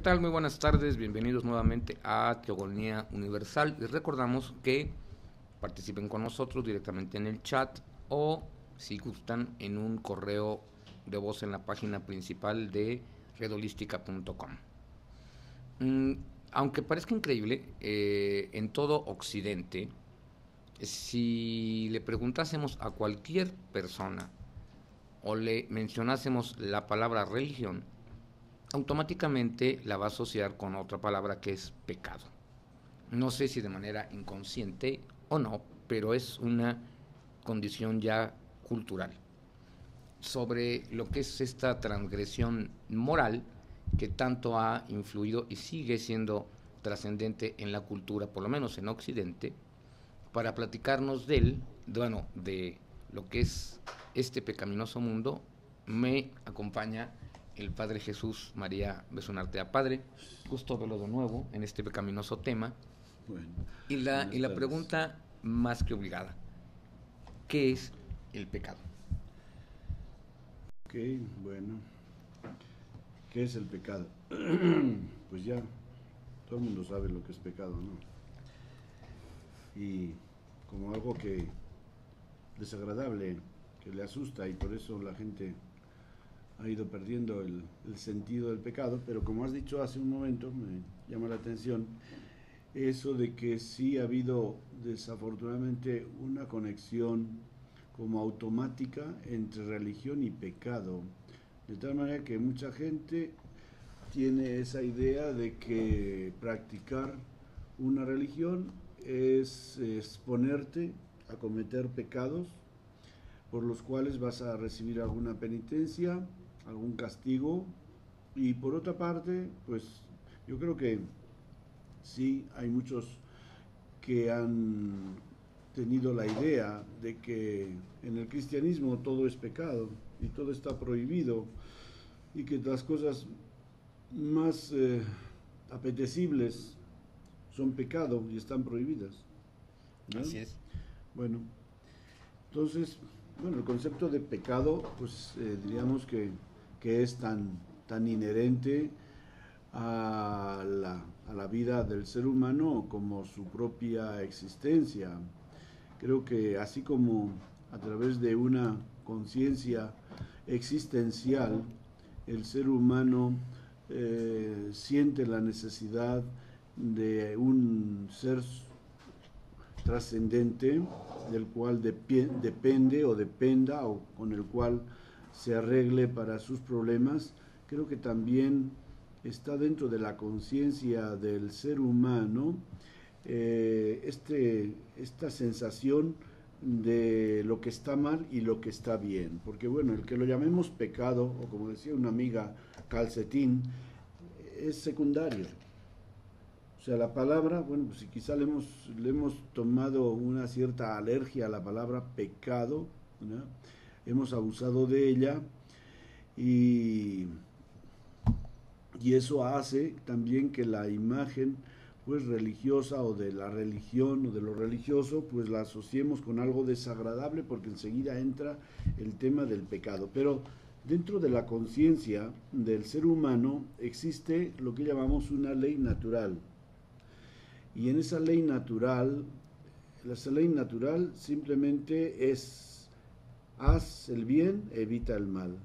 tal? Muy buenas tardes, bienvenidos nuevamente a Teogonía Universal. Les recordamos que participen con nosotros directamente en el chat o, si gustan, en un correo de voz en la página principal de redholística.com. Aunque parezca increíble, en todo Occidente, si le preguntásemos a cualquier persona o le mencionásemos la palabra religión, automáticamente la va a asociar con otra palabra que es pecado. No sé si de manera inconsciente o no, pero es una condición ya cultural sobre lo que es esta transgresión moral que tanto ha influido y sigue siendo trascendente en la cultura, por lo menos en Occidente. Para platicarnos de lo que es este pecaminoso mundo, me acompaña el Padre Jesús María Besonartea. Padre, gusto verlo de nuevo en este pecaminoso tema. Bueno, y la pregunta más que obligada: ¿qué es el pecado? Ok, bueno, ¿qué es el pecado? Pues ya, todo el mundo sabe lo que es pecado, ¿no? Y como algo que desagradable, que le asusta, y por eso la gente ha ido perdiendo el sentido del pecado. Pero como has dicho hace un momento, me llama la atención eso de que sí ha habido desafortunadamente una conexión como automática entre religión y pecado, de tal manera que mucha gente tiene esa idea de que practicar una religión es exponerte a cometer pecados por los cuales vas a recibir alguna penitencia, algún castigo. Y por otra parte, pues yo creo que sí hay muchos que han tenido la idea de que en el cristianismo todo es pecado y todo está prohibido, y que las cosas más apetecibles son pecado y están prohibidas, ¿no? Así es. Bueno, entonces, bueno, el concepto de pecado, pues diríamos que es tan inherente a la vida del ser humano como su propia existencia. Creo que así como a través de una conciencia existencial, el ser humano siente la necesidad de un ser trascendente del cual depende o dependa, o con el cual se arregle para sus problemas. Creo que también está dentro de la conciencia del ser humano esta sensación de lo que está mal y lo que está bien, porque bueno, el que lo llamemos pecado, o como decía una amiga, calcetín, es secundario. O sea, la palabra, bueno, pues si quizá le hemos tomado una cierta alergia a la palabra pecado, ¿no? Hemos abusado de ella, y eso hace también que la imagen pues religiosa, o de la religión o de lo religioso, pues la asociemos con algo desagradable, porque enseguida entra el tema del pecado. Pero dentro de la conciencia del ser humano existe lo que llamamos una ley natural. Y en esa ley natural simplemente es: haz el bien, evita el mal.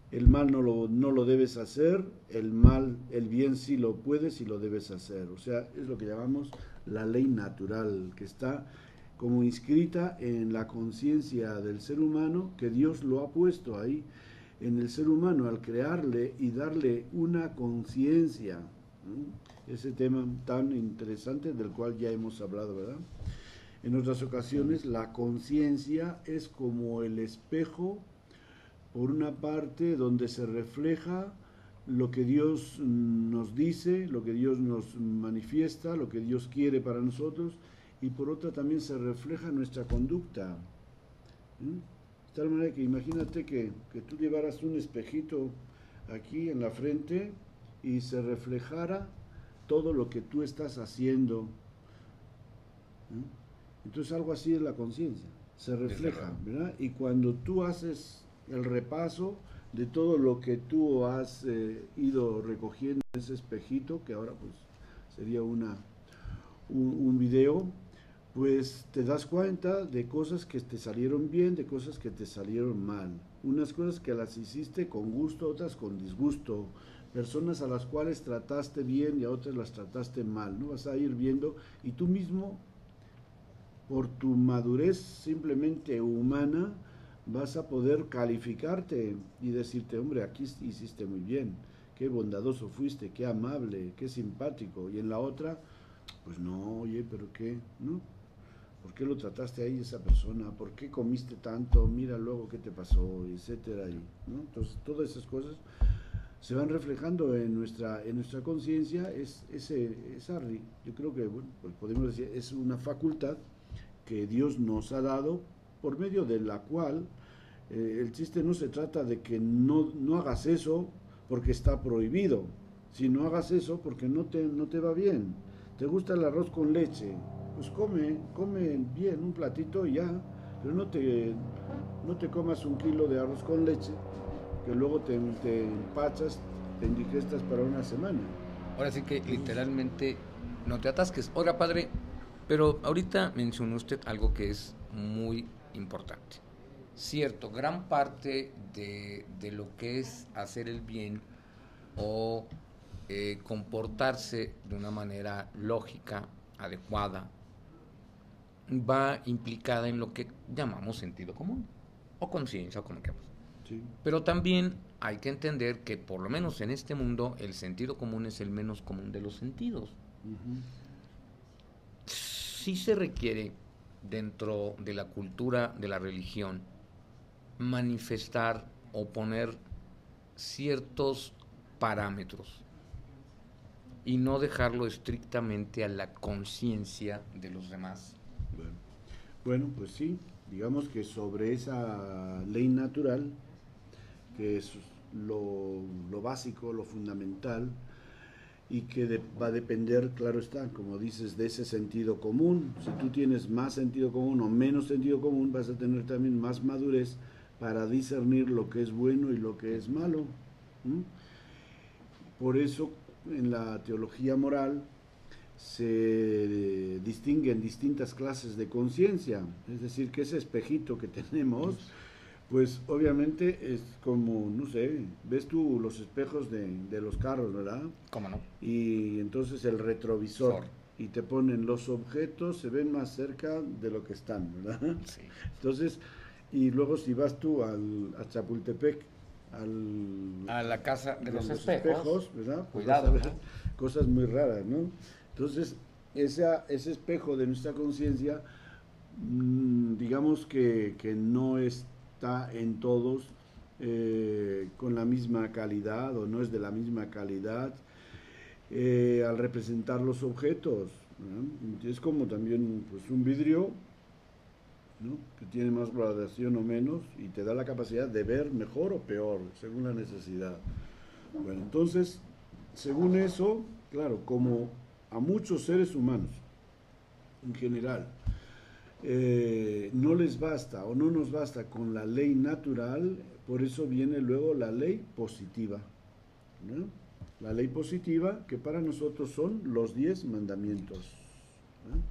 El mal no lo debes hacer, el bien sí lo puedes y lo debes hacer. O sea, es lo que llamamos la ley natural, que está como inscrita en la conciencia del ser humano, que Dios lo ha puesto ahí en el ser humano al crearle y darle una conciencia. Ese tema tan interesante del cual ya hemos hablado, ¿verdad? En otras ocasiones, la conciencia es como el espejo, por una parte, donde se refleja lo que Dios nos dice, lo que Dios nos manifiesta, lo que Dios quiere para nosotros, y por otra también se refleja nuestra conducta. De tal manera que imagínate que tú llevaras un espejito aquí en la frente y se reflejara todo lo que tú estás haciendo. Entonces algo así es la conciencia, se refleja, ¿verdad? Y cuando tú haces el repaso de todo lo que tú has ido recogiendo en ese espejito, que ahora pues sería un video, pues te das cuenta de cosas que te salieron bien, de cosas que te salieron mal. Unas cosas que las hiciste con gusto, otras con disgusto. Personas a las cuales trataste bien y a otras las trataste mal, ¿no? Vas a ir viendo y tú mismo, por tu madurez simplemente humana, vas a poder calificarte y decirte, hombre, aquí hiciste muy bien, qué bondadoso fuiste, qué amable, qué simpático. Y en la otra, pues no, oye, pero qué, ¿no? ¿Por qué lo trataste ahí esa persona? ¿Por qué comiste tanto? Mira luego qué te pasó, etcétera, ¿no? Entonces, todas esas cosas se van reflejando en nuestra conciencia. Yo creo que, bueno, pues podemos decir, es una facultad que Dios nos ha dado, por medio de la cual el chiste no se trata de que no hagas eso porque está prohibido, sino hagas eso porque no te va bien. ¿Te gusta el arroz con leche? Pues come bien un platito y ya, pero no te comas 1 kilo de arroz con leche, que luego te empachas, te indigestas para una semana. Ahora sí que literalmente no te atasques. Oiga, padre, pero ahorita mencionó usted algo que es muy importante. Cierto, gran parte de lo que es hacer el bien o comportarse de una manera lógica, adecuada, va implicada en lo que llamamos sentido común o conciencia o como queramos. Sí. Pero también hay que entender que por lo menos en este mundo el sentido común es el menos común de los sentidos. Uh-huh. Sí se requiere dentro de la cultura de la religión manifestar o poner ciertos parámetros y no dejarlo estrictamente a la conciencia de los demás. Bueno, pues sí, digamos que sobre esa ley natural, que es lo básico, lo fundamental, y que va a depender, claro está, como dices, de ese sentido común. Si tú tienes más sentido común o menos sentido común, vas a tener también más madurez para discernir lo que es bueno y lo que es malo. ¿Mm? Por eso en la teología moral se distinguen distintas clases de conciencia, es decir, que ese espejito que tenemos, pues obviamente es como, no sé, ves tú los espejos de los carros, ¿verdad? ¿Cómo no? Y entonces el retrovisor, y te ponen los objetos, se ven más cerca de lo que están, ¿verdad? Sí. Entonces, y luego si vas tú a Chapultepec, a la casa de los espejos, ¿verdad? Pues cuidado, vas a ver, ¿no? Cosas muy raras, ¿no? Entonces, ese espejo de nuestra conciencia, digamos que no está en todos con la misma calidad o no es de la misma calidad al representar los objetos, ¿no? Es como también pues, un vidrio, ¿no? Que tiene más gradación o menos y te da la capacidad de ver mejor o peor según la necesidad. Bueno, entonces, según eso, claro, como a muchos seres humanos en general no les basta o no nos basta con la ley natural, por eso viene luego la ley positiva, ¿no? La ley positiva, que para nosotros son los 10 mandamientos, ¿no?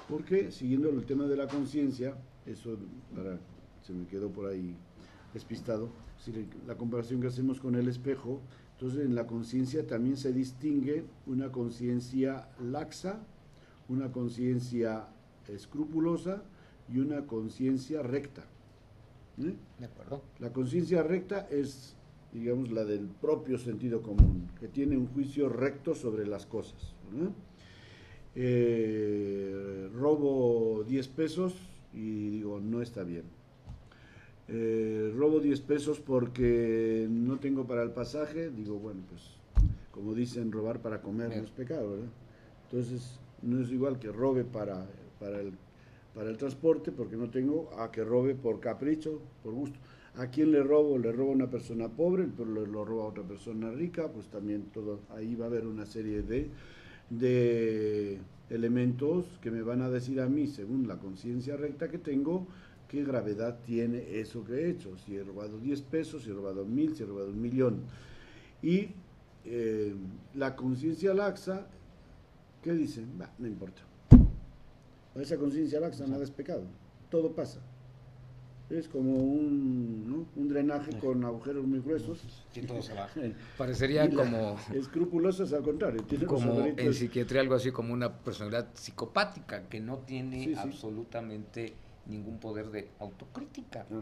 Porque siguiendo el tema de la conciencia, eso se me quedó por ahí despistado, es decir, la comparación que hacemos con el espejo. Entonces en la conciencia también se distingue una conciencia laxa, una conciencia escrupulosa y una conciencia recta. De acuerdo. La conciencia recta es, digamos, la del propio sentido común, que tiene un juicio recto sobre las cosas, ¿no? Robo 10 pesos y digo, no está bien. Robo 10 pesos porque no tengo para el pasaje, digo, bueno, pues como dicen, robar para comer no es pecado, ¿verdad? Entonces, no es igual que robe para el transporte porque no tengo, a que robe por capricho, por gusto. ¿A quién le robo? Le robo a una persona pobre, pero lo robo a otra persona rica, pues también todo, ahí va a haber una serie de elementos que me van a decir a mí, según la conciencia recta que tengo, ¿qué gravedad tiene eso que he hecho? Si he robado 10 pesos, si he robado 1000, si he robado 1.000.000. Y la conciencia laxa, ¿qué dice? Bah, no importa. Para esa conciencia laxa nada es pecado, todo pasa. Es como ¿no? Un drenaje con agujeros muy gruesos. Sí, todo se va. Y Parecería como, escrupulosas al contrario. Tiene los como en agujeritos. psiquiatría algo así como una personalidad psicopática que no tiene Sí, sí. absolutamente ningún poder de autocrítica. Ajá.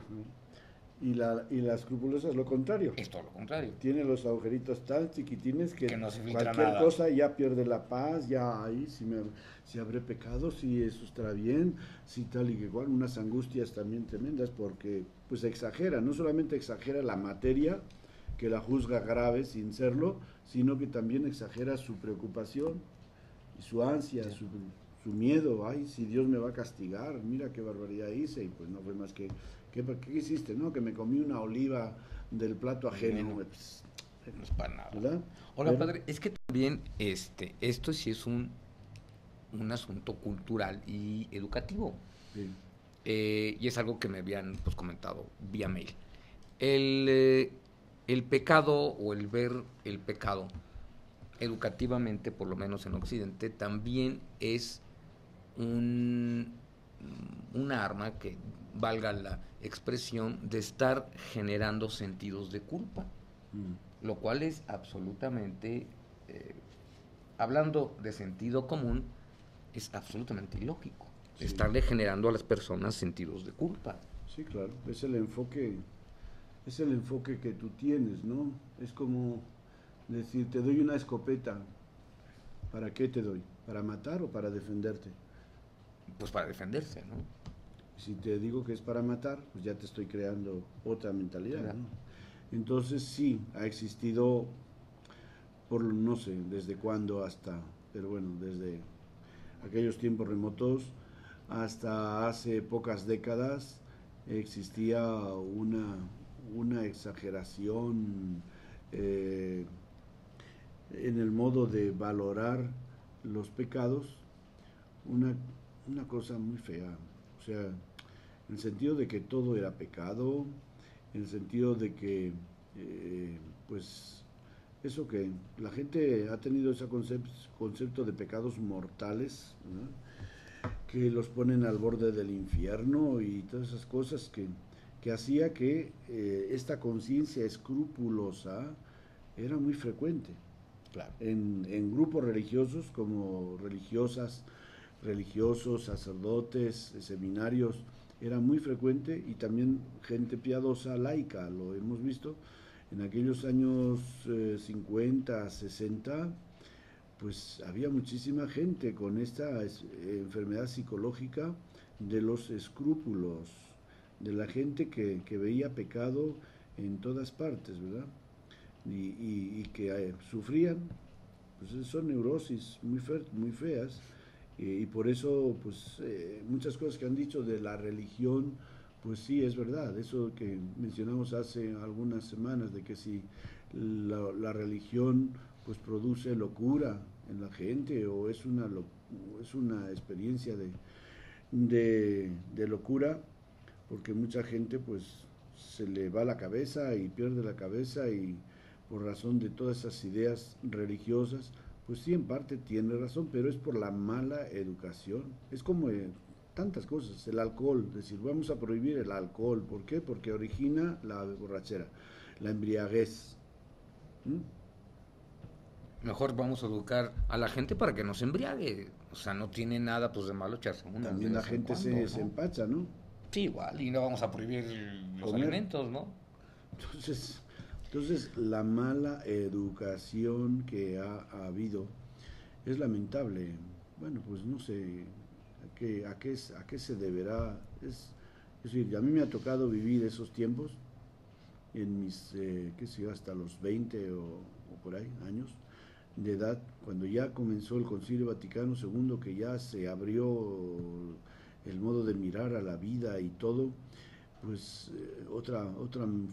Y la escrupulosa es lo contrario. Es todo lo contrario. Tiene los agujeritos tan chiquitines que No se filtra cualquier nada. cosa ya pierde la paz, ya ahí, si habré pecado, si eso estará bien, si tal y que igual, unas angustias también tremendas porque pues exagera, no solamente exagera la materia, que la juzga grave sin serlo, sino que también exagera su preocupación y su ansia, Sí. su miedo, ay, si Dios me va a castigar, mira qué barbaridad hice, y pues no fue más que, ¿qué hiciste? No, que me comí una oliva del plato ajeno, Bueno, pues, no es para nada. ¿verdad? Hola, padre, es que también esto sí es un asunto cultural y educativo. Sí, Y es algo que me habían pues, comentado vía mail. El pecado o el ver el pecado educativamente, por lo menos en Occidente, también es un, una arma que, valga la expresión, de estar generando sentidos de culpa, lo cual es absolutamente, eh, hablando de sentido común, es absolutamente ilógico. sí, Estarle generando a las personas sentidos de culpa. sí, claro, es el enfoque que tú tienes, ¿no? Es como decir, te doy una escopeta, ¿para qué te doy? ¿Para matar o para defenderte? Pues para defenderse, ¿no? Si te digo que es para matar, pues ya te estoy creando otra mentalidad, Claro. ¿no? Entonces sí, ha existido, por no sé desde cuándo hasta, pero bueno, desde aquellos tiempos remotos hasta hace pocas décadas existía una exageración eh, en el modo de valorar los pecados, una, una cosa muy fea. O sea, en el sentido de que todo era pecado, en el sentido de que, pues, eso que la gente ha tenido ese concepto de pecados mortales, ¿no? Que los ponen al borde del infierno y todas esas cosas que hacía que esta conciencia escrupulosa era muy frecuente Claro. en grupos religiosos como religiosas, religiosos, sacerdotes, seminarios, era muy frecuente y también gente piadosa, laica, lo hemos visto en aquellos años 50, 60, pues había muchísima gente con esta enfermedad psicológica de los escrúpulos, de la gente que veía pecado en todas partes, ¿verdad? Y que sufrían, pues son neurosis muy feas, y por eso, pues, muchas cosas que han dicho de la religión, pues sí, es verdad. Eso que mencionamos hace algunas semanas, de que si la religión, pues, produce locura en la gente, o es una experiencia de locura, porque mucha gente, pues, se le va la cabeza y pierde la cabeza, y por razón de todas esas ideas religiosas, pues sí, en parte tiene razón, pero es por la mala educación. Es como tantas cosas, el alcohol, decir, vamos a prohibir el alcohol, ¿por qué? Porque origina la borrachera, la embriaguez. Mejor vamos a educar a la gente para que no se embriague. O sea, no tiene nada pues de malo echarse unas También de la vez en gente cuando, ¿no? se empacha, ¿no? Sí, igual, y no vamos a prohibir los Comer. alimentos, ¿no? Entonces, la mala educación que ha habido es lamentable. Bueno, pues no sé a qué se deberá. Es decir, a mí me ha tocado vivir esos tiempos en mis, qué sé yo, hasta los 20 o por ahí años de edad, cuando ya comenzó el Concilio Vaticano II, que ya se abrió el modo de mirar a la vida y todo, pues otra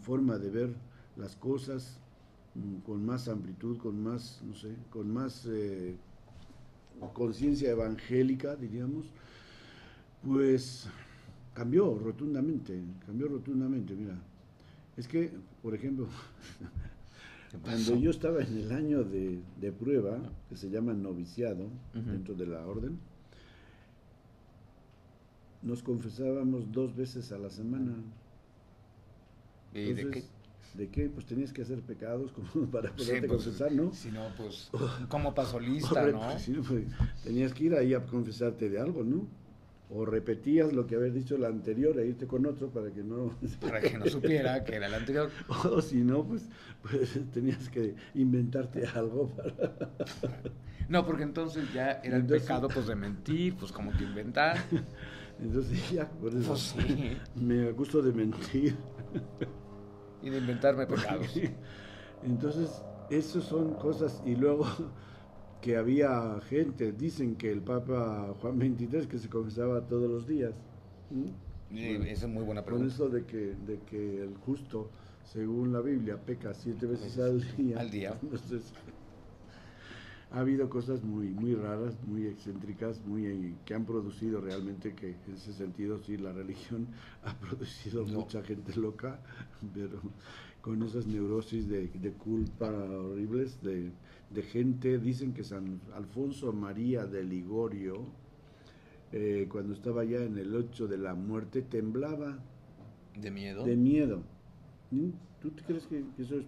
forma de ver las cosas, con más amplitud, con más, no sé, con más conciencia evangélica, diríamos, pues cambió rotundamente, mira. Es que, por ejemplo, ¿Qué cuando pasó? yo estaba en el año de prueba, que se llama noviciado, Ujú. dentro de la orden, nos confesábamos 2 veces a la semana. ¿Y de qué? Entonces, ¿de qué? Pues tenías que hacer pecados como para Sí, poderte pues, confesar, ¿no? si no, pues, como pasó O lista, ¿no? si no, pues, tenías que ir ahí a confesarte de algo, ¿no? O repetías lo que habías dicho la anterior e irte con otro para que no... Para que no supiera que era el anterior. O si no, pues tenías que inventarte algo para... No, porque entonces ya era el Entonces, pecado, pues, de mentir, pues, como que inventar. entonces ya, por eso Pues sí, me gusto de mentir. y de inventarme pecados. Entonces, eso son cosas. Y luego que había gente, dicen que el Papa Juan XXIII que se confesaba todos los días. ¿Mm? Bueno, Esa es muy buena con pregunta. eso de que el justo, según la Biblia, peca 7 veces al día. Al día. Entonces, ha habido cosas muy, muy raras, muy excéntricas, que han producido realmente que en ese sentido sí la religión ha producido No. mucha gente loca, pero con esas neurosis de culpa horribles de gente. Dicen que San Alfonso María de Ligorio, cuando estaba ya en el 8 de la muerte, temblaba ¿De miedo? de miedo. ¿Mm? ¿Tú te crees que eso es?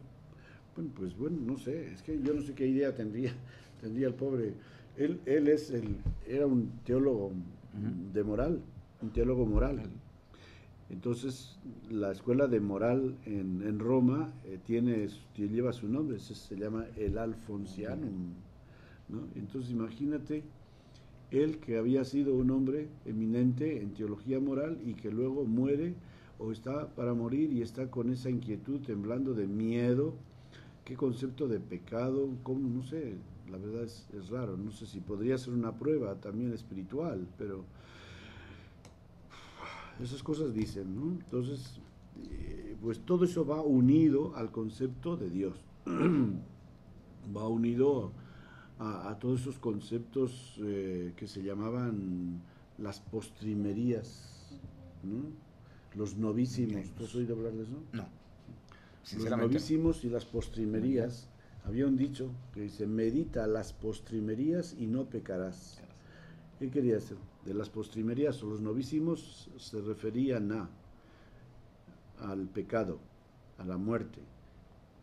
Bueno, pues bueno, no sé, es que yo no sé qué idea tendría el pobre. Él era un teólogo Ujú. de moral, un teólogo moral. Entonces, la escuela de moral en Roma lleva su nombre, se llama el Alfonsianum, ¿no? Entonces, imagínate, él que había sido un hombre eminente en teología moral y que luego muere o está para morir y está con esa inquietud, temblando de miedo. ¿Qué concepto de pecado? ¿Cómo? No sé, la verdad es raro. No sé si podría ser una prueba también espiritual, pero esas cosas dicen, ¿no? Entonces, pues todo eso va unido al concepto de Dios. Va unido a todos esos conceptos que se llamaban las postrimerías, ¿no? Los novísimos. ¿Tú has oído hablar de eso? No, Los sinceramente no. novísimos y las postrimerías. Había un dicho que dice: medita las postrimerías y no pecarás. ¿Qué quería decir? De las postrimerías o los novísimos se referían al pecado, a la muerte,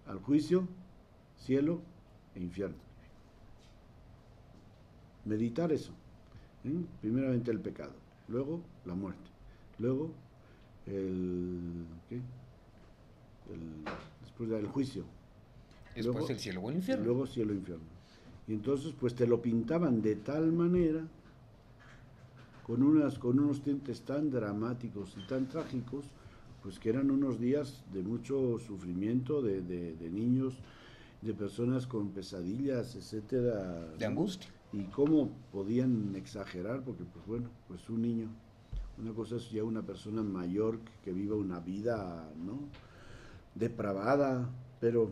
al juicio, cielo e infierno. Meditar eso. Primeramente el pecado, luego la muerte, luego ¿qué? Después del juicio, Después luego, el cielo o el infierno. luego cielo e infierno. Y entonces pues te lo pintaban de tal manera, con unos tintes tan dramáticos y tan trágicos, pues que eran unos días de mucho sufrimiento de niños, de personas con pesadillas, etcétera, De ¿no? angustia. Y cómo podían exagerar, porque pues bueno, pues un niño, una cosa es ya una persona mayor que viva una vida, ¿no?, depravada, pero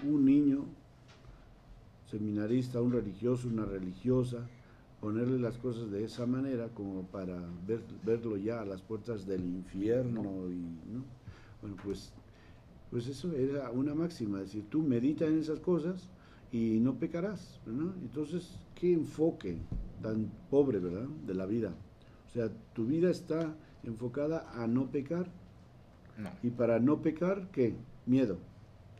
un niño seminarista, un religioso, una religiosa, ponerle las cosas de esa manera como para verlo ya a las puertas del infierno, No. y ¿no? Bueno, pues eso era una máxima, es decir, tú medita en esas cosas y no pecarás, ¿no? Entonces, qué enfoque tan pobre, ¿verdad?, de la vida. O sea, tu vida está enfocada a no pecar, No. y para no pecar, ¿qué? Miedo.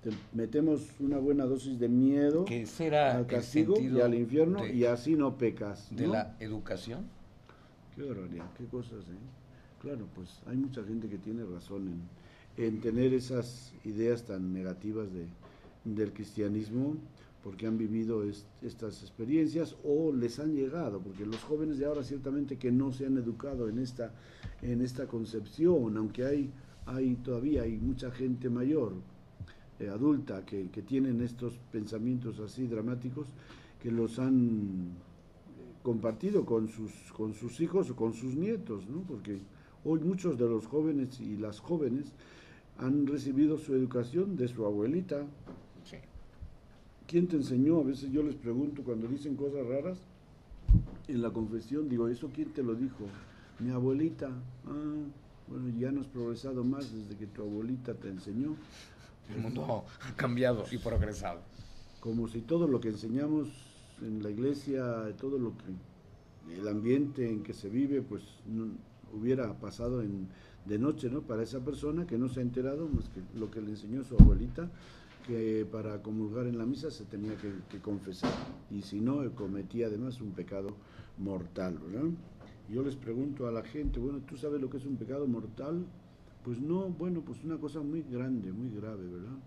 Te metemos una buena dosis de miedo Que ese era al el castigo y sentido al infierno, de, y así no pecas, de ¿no? la educación. Qué barbaridad, qué cosas, ¿eh? Claro, pues hay mucha gente que tiene razón en tener esas ideas tan negativas del cristianismo, porque han vivido estas experiencias o les han llegado, porque los jóvenes de ahora ciertamente que no se han educado en esta concepción, aunque todavía hay mucha gente mayor, adulta, que tienen estos pensamientos así dramáticos, que los han compartido con sus hijos o con sus nietos, ¿no? Porque hoy muchos de los jóvenes y las jóvenes han recibido su educación de su abuelita. Sí. ¿Quién te enseñó? A veces yo les pregunto cuando dicen cosas raras en la confesión, digo, ¿eso quién te lo dijo? Mi abuelita. Ah, Bueno, ya no has progresado más desde que tu abuelita te enseñó. El mundo ha cambiado y progresado. Como si todo lo que enseñamos en la iglesia, todo lo que, el ambiente en que se vive, pues no, hubiera pasado de noche, ¿no? Para esa persona que no se ha enterado más que lo que le enseñó su abuelita, que para comulgar en la misa se tenía que confesar, y si no, cometía además un pecado mortal, ¿verdad? Yo les pregunto a la gente, bueno, ¿tú sabes lo que es un pecado mortal? Pues no, bueno, pues una cosa muy grande, muy grave, ¿verdad?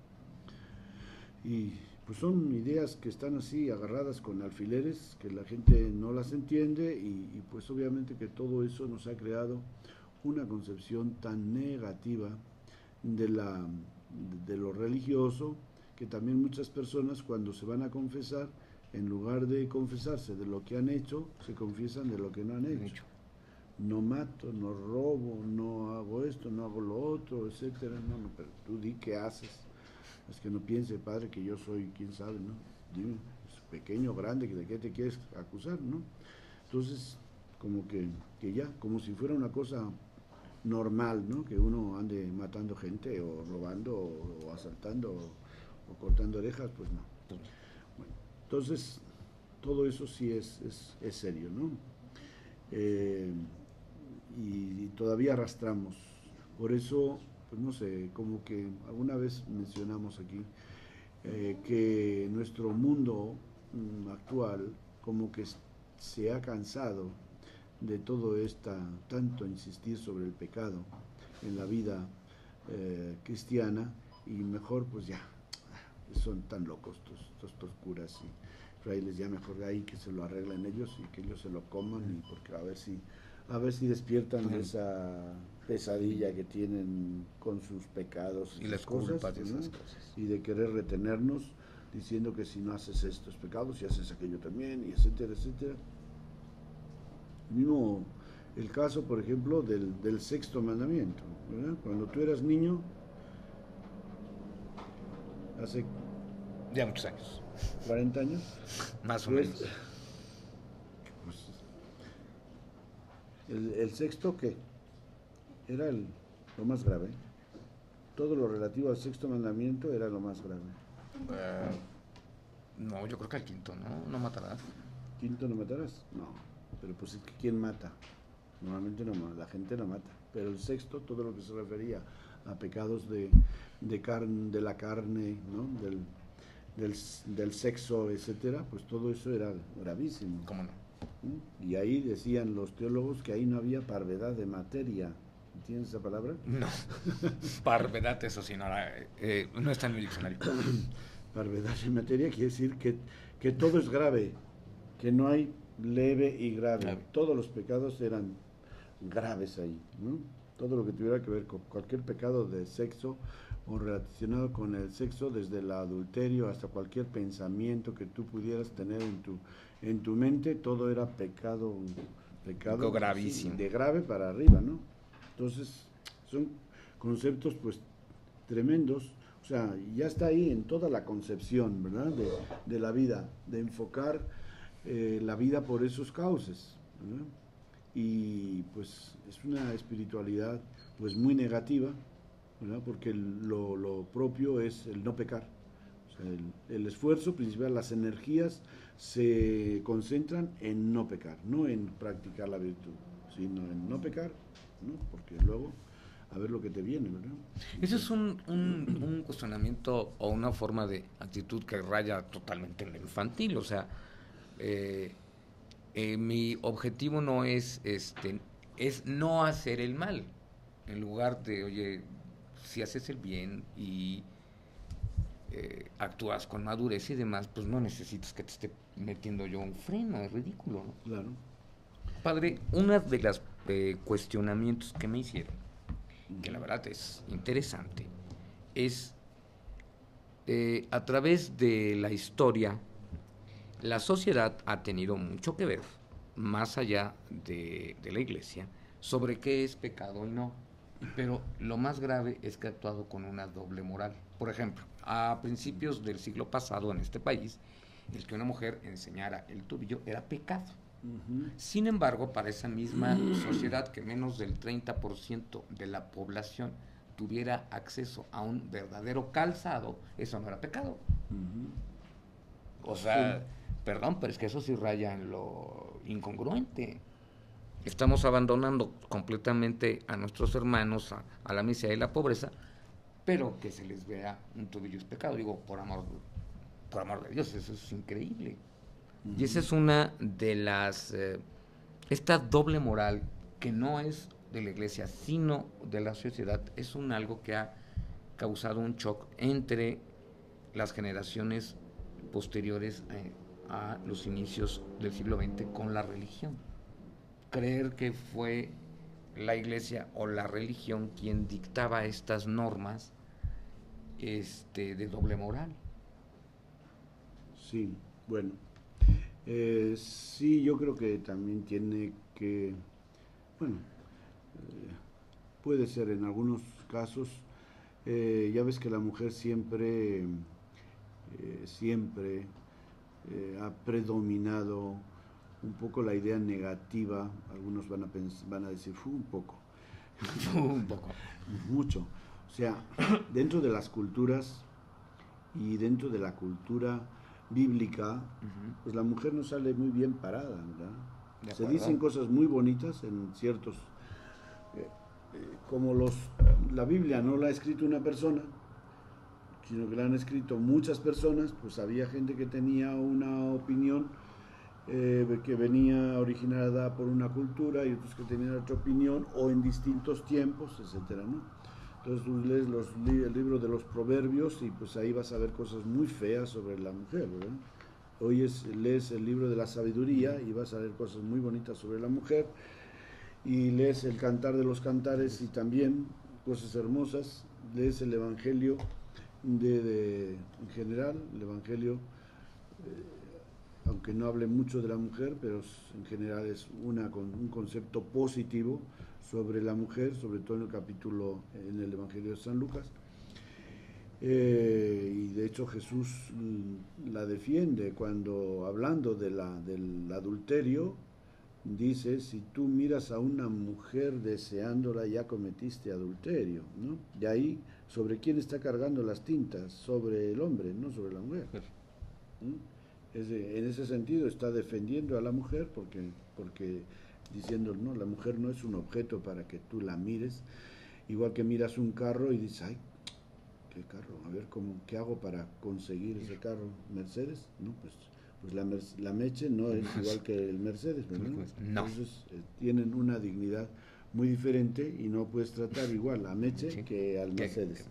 Y pues son ideas que están así agarradas con alfileres, que la gente no las entiende, y pues obviamente que todo eso nos ha creado una concepción tan negativa de, de lo religioso, que también muchas personas cuando se van a confesar, en lugar de confesarse de lo que han hecho, se confiesan de lo que no han hecho. No mato, no robo, no hago esto, no hago lo otro, etcétera. No, no, pero tú di qué haces. Es que no piense, padre, que yo soy, quién sabe, ¿no? Dime, es pequeño, grande, ¿de qué te quieres acusar, no? Entonces, como que ya, como si fuera una cosa normal, ¿no? Que uno ande matando gente, o robando, o asaltando, o cortando orejas, pues no. Bueno, entonces, todo eso sí es serio, ¿no? Y todavía arrastramos. Por eso, pues no sé, como que alguna vez mencionamos aquí, que nuestro mundo actual como que se ha cansado de todo tanto insistir sobre el pecado en la vida cristiana, y mejor pues ya, son tan locos estos curas y frailes, ya mejor de ahí que se lo arreglen ellos y que ellos se lo coman, y porque a ver si despiertan de esa pesadilla que tienen con sus pecados y las culpas de esas cosas, y de querer retenernos diciendo que si no haces estos pecados y haces aquello también, y etcétera, etcétera. Mismo el caso, por ejemplo, del sexto mandamiento, ¿verdad? Cuando tú eras niño, hace ya muchos años, 40 años, más o pues, menos. Pues, el sexto, ¿qué? Era lo más grave. Todo lo relativo al sexto mandamiento era lo más grave. No, yo creo que al quinto, ¿no? No matarás. ¿Quinto no matarás? No. Pero pues es que ¿quién mata? Normalmente no, la gente no mata. Pero el sexto, todo lo que se refería a pecados de la carne, ¿no? Del sexo, etcétera, pues todo eso era gravísimo. ¿Cómo no? Y ahí decían los teólogos que ahí no había parvedad de materia. ¿Entiendes esa palabra? No. Parvedad, eso sí, no está en mi diccionario. Parvedad de materia quiere decir que todo es grave, que no hay leve y grave. Todos los pecados eran graves ahí, ¿no? Todo lo que tuviera que ver con cualquier pecado de sexo o relacionado con el sexo, desde el adulterio hasta cualquier pensamiento que tú pudieras tener en tu mente, todo era pecado gravísimo. Sí, de grave para arriba, ¿no? Entonces, son conceptos pues tremendos. O sea, ya está ahí en toda la concepción, ¿verdad? De la vida, de enfocar la vida por esos cauces, ¿verdad? Y pues es una espiritualidad pues muy negativa, ¿verdad? Porque lo propio es el no pecar. O sea, el esfuerzo principal, las energías se concentran en no pecar, no en practicar la virtud, sino en no pecar, ¿no? Porque luego a ver lo que te viene, ¿verdad? Eso es un cuestionamiento o una forma de actitud que raya totalmente en lo infantil. O sea, mi objetivo no es es no hacer el mal, en lugar de, oye, si haces el bien y actúas con madurez y demás, pues no necesitas que te esté metiendo yo un freno, es ridículo, ¿no? Claro. Padre, una de las cuestionamientos que me hicieron, que la verdad es interesante, es a través de la historia, la sociedad ha tenido mucho que ver, más allá de la iglesia, sobre qué es pecado y no. Pero lo más grave es que ha actuado con una doble moral. Por ejemplo, a principios del siglo pasado en este país, el que una mujer enseñara el tobillo era pecado. Ujú. Sin embargo, para esa misma sociedad, que menos del 30% de la población tuviera acceso a un verdadero calzado, eso no era pecado. Ujú. O Sí, sea, perdón, pero es que eso sí raya en lo incongruente. Estamos abandonando completamente a nuestros hermanos a la miseria y la pobreza, pero que se les vea un tobillo es pecado. Digo, por amor de Dios, eso es increíble. Y esa ujú. es una de las... esta doble moral que no es de la iglesia, sino de la sociedad, es un algo que ha causado un shock entre las generaciones posteriores a los inicios del siglo XX con la religión. Creer que fue la iglesia o la religión quien dictaba estas normas de doble moral. Sí, bueno. Sí, yo creo que también tiene que, bueno, puede ser en algunos casos, ya ves que la mujer siempre ha predominado un poco la idea negativa, algunos van a decir, un poco, Un poco. mucho. O sea, dentro de las culturas y dentro de la cultura bíblica, pues la mujer no sale muy bien parada, ¿verdad? ¿De Se acuerdo? dicen cosas muy bonitas en ciertos, eh, como la Biblia no la ha escrito una persona, sino que la han escrito muchas personas, pues había gente que tenía una opinión que venía originada por una cultura y otros que tenían otra opinión o en distintos tiempos, etcétera, ¿no? Entonces tú lees el libro de los proverbios y pues ahí vas a ver cosas muy feas sobre la mujer, ¿verdad? Lees el libro de la sabiduría y vas a ver cosas muy bonitas sobre la mujer y lees el cantar de los cantares y también cosas hermosas, lees el evangelio en general, el evangelio aunque no hable mucho de la mujer, pero en general es un concepto positivo sobre la mujer, sobre todo en el capítulo, en el Evangelio de San Lucas. Y de hecho Jesús la defiende cuando hablando del adulterio, dice, si tú miras a una mujer deseándola, ya cometiste adulterio, ¿no? Y ahí, ¿sobre quién está cargando las tintas? Sobre el hombre, no sobre la mujer. En ese sentido está defendiendo a la mujer porque diciendo, no, la mujer no es un objeto para que tú la mires, igual que miras un carro y dices, ay, qué carro, a ver qué hago para conseguir ese carro, Mercedes, no, pues la Meche no es igual que el Mercedes, ¿verdad? No. Entonces tienen una dignidad muy diferente y no puedes tratar igual a Meche Sí. que al Mercedes,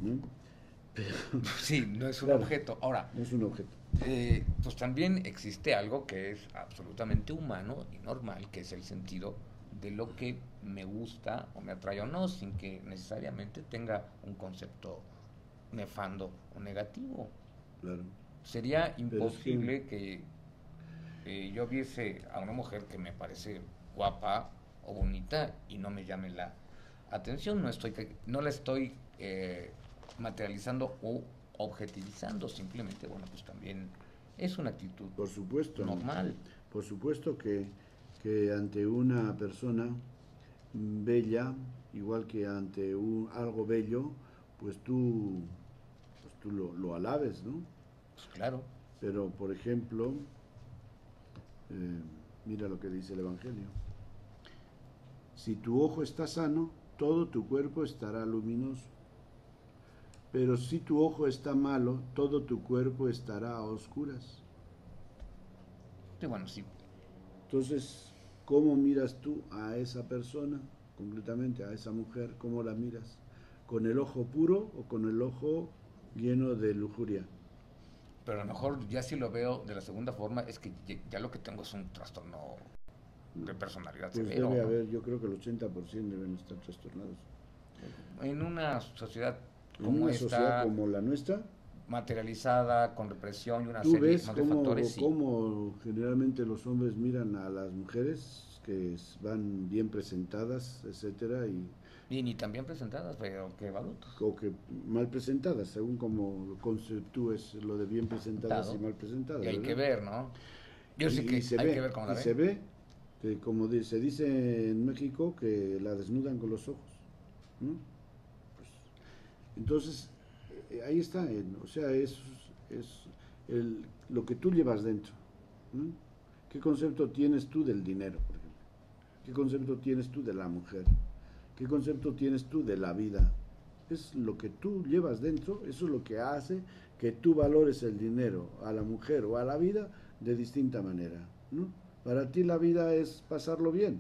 ¿no? Pero, Sí, no es un claro, objeto. Ahora, no es un objeto. pues también existe algo que es absolutamente humano y normal, que es el sentido de lo que me gusta o me atrae o no, sin que necesariamente tenga un concepto nefando o negativo. Claro. Sería Pero es que, imposible que yo viese a una mujer que me parece guapa o bonita y no me llame la atención. No la estoy materializando o objetivizando, simplemente, bueno, pues también es una actitud por supuesto, normal. por supuesto que ante una persona bella, igual que ante algo bello, pues tú lo alabes, ¿no? Pues claro, Pero, por ejemplo, eh, mira lo que dice el Evangelio. Si tu ojo está sano, todo tu cuerpo estará luminoso. Pero si tu ojo está malo, todo tu cuerpo estará a oscuras. sí, bueno, sí, Entonces, ¿cómo miras tú a esa persona, concretamente a esa mujer? ¿Cómo la miras? ¿Con el ojo puro o con el ojo lleno de lujuria? pero a lo mejor ya si lo veo de la segunda forma es que ya lo que tengo es un trastorno de personalidad Pues severo, debe ¿no? haber, yo creo que el 80% deben estar trastornados. En una sociedad En como una sociedad esta, como la nuestra, materializada, con represión y una tú serie ves más de factores, sí. cómo generalmente los hombres miran a las mujeres que van bien presentadas, etcétera, Y ni tan bien presentadas, pero que balutos. o que mal presentadas, según como conceptúes lo de bien presentadas y Dado. mal presentadas, Y hay que ¿verdad? ver, ¿no? Yo sé que hay que ver cómo la se ve. ve, que como se dice en México, que la desnudan con los ojos, ¿no? Pues, entonces, ahí está, o sea, es lo que tú llevas dentro, ¿no? ¿Qué concepto tienes tú del dinero, por ejemplo? ¿Qué concepto tienes tú de la mujer? ¿Qué concepto tienes tú de la vida? Es lo que tú llevas dentro, eso es lo que hace que tú valores el dinero, a la mujer o a la vida de distinta manera, ¿no? Para ti la vida es pasarlo bien.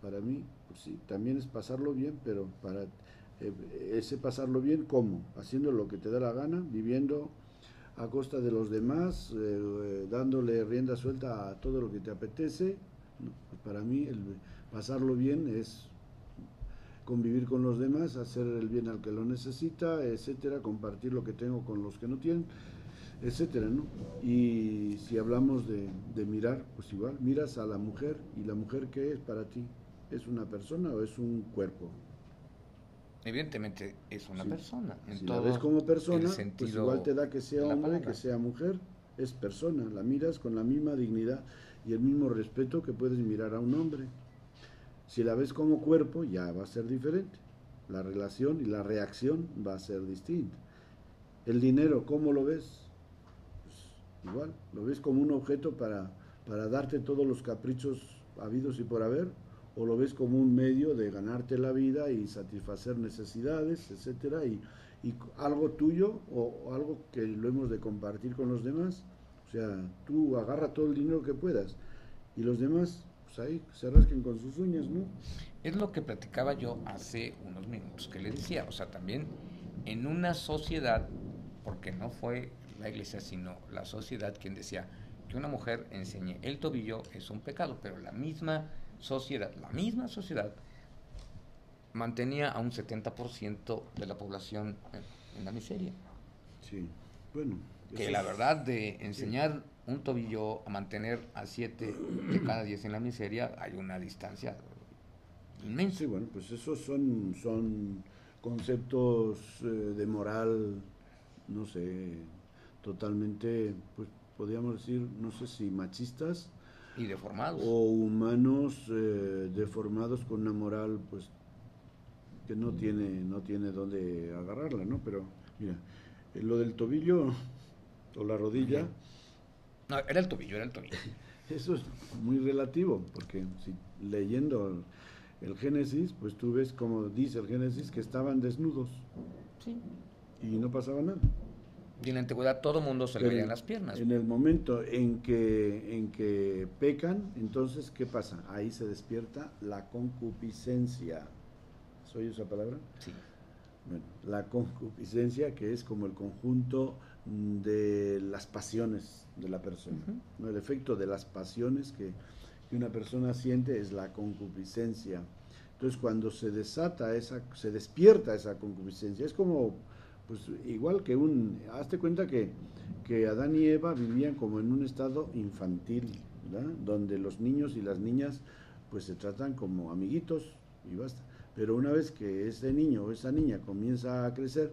Para mí, pues sí, también es pasarlo bien, pero para ese pasarlo bien, ¿cómo? Haciendo lo que te da la gana, viviendo a costa de los demás, dándole rienda suelta a todo lo que te apetece. No, pues para mí el pasarlo bien es convivir con los demás, hacer el bien al que lo necesita, etcétera, compartir lo que tengo con los que no tienen, etcétera, ¿no? Y si hablamos de mirar, pues igual, miras a la mujer, y la mujer, ¿qué es para ti? ¿Es una persona o es un cuerpo? Evidentemente es una Sí. persona, en Si la ves todo como el persona, pues igual sentido te da que sea de la hombre, que palabra. sea mujer, es persona, la miras con la misma dignidad y el mismo respeto que puedes mirar a un hombre. Si la ves como cuerpo, ya va a ser diferente. La relación y la reacción va a ser distinta. El dinero, ¿cómo lo ves? Pues igual, lo ves como un objeto para darte todos los caprichos habidos y por haber, o lo ves como un medio de ganarte la vida y satisfacer necesidades, etcétera, y algo tuyo o algo que lo hemos de compartir con los demás. O sea, tú agarra todo el dinero que puedas y los demás, pues ahí se rasquen con sus uñas, ¿no? Es lo que platicaba yo hace unos minutos que le decía, o sea, también en una sociedad, porque no fue la iglesia, sino la sociedad quien decía que una mujer enseñe el tobillo es un pecado, pero la misma sociedad mantenía a un 70% de la población en la miseria. Sí, bueno, Que eso la es, verdad de sí, enseñar un tobillo a mantener a 7 de cada 10 en la miseria, hay una distancia sí, inmensa. bueno, pues esos son conceptos de moral, no sé, totalmente, pues podríamos decir, no sé si machistas Y deformados. o humanos deformados con una moral, pues que no tiene dónde agarrarla, ¿no? Pero mira, lo del tobillo o la rodilla, No, era el tobillo, era el tobillo. eso es muy relativo, porque si leyendo el Génesis, pues tú ves como dice el Génesis que estaban desnudos Sí. y no pasaba nada. Y en la antigüedad todo mundo se le Pero veían las piernas. en el momento en que pecan, entonces, ¿qué pasa? Ahí se despierta la concupiscencia. ¿Has oído esa palabra? Sí. Bueno, la concupiscencia, que es como el conjunto de las pasiones de la persona, Uh-huh. ¿no? El efecto de las pasiones que una persona siente es la concupiscencia. Entonces, cuando se despierta esa concupiscencia, es como, pues igual que hazte cuenta que Adán y Eva vivían como en un estado infantil, ¿verdad? Donde los niños y las niñas pues se tratan como amiguitos y basta. Pero una vez que ese niño o esa niña comienza a crecer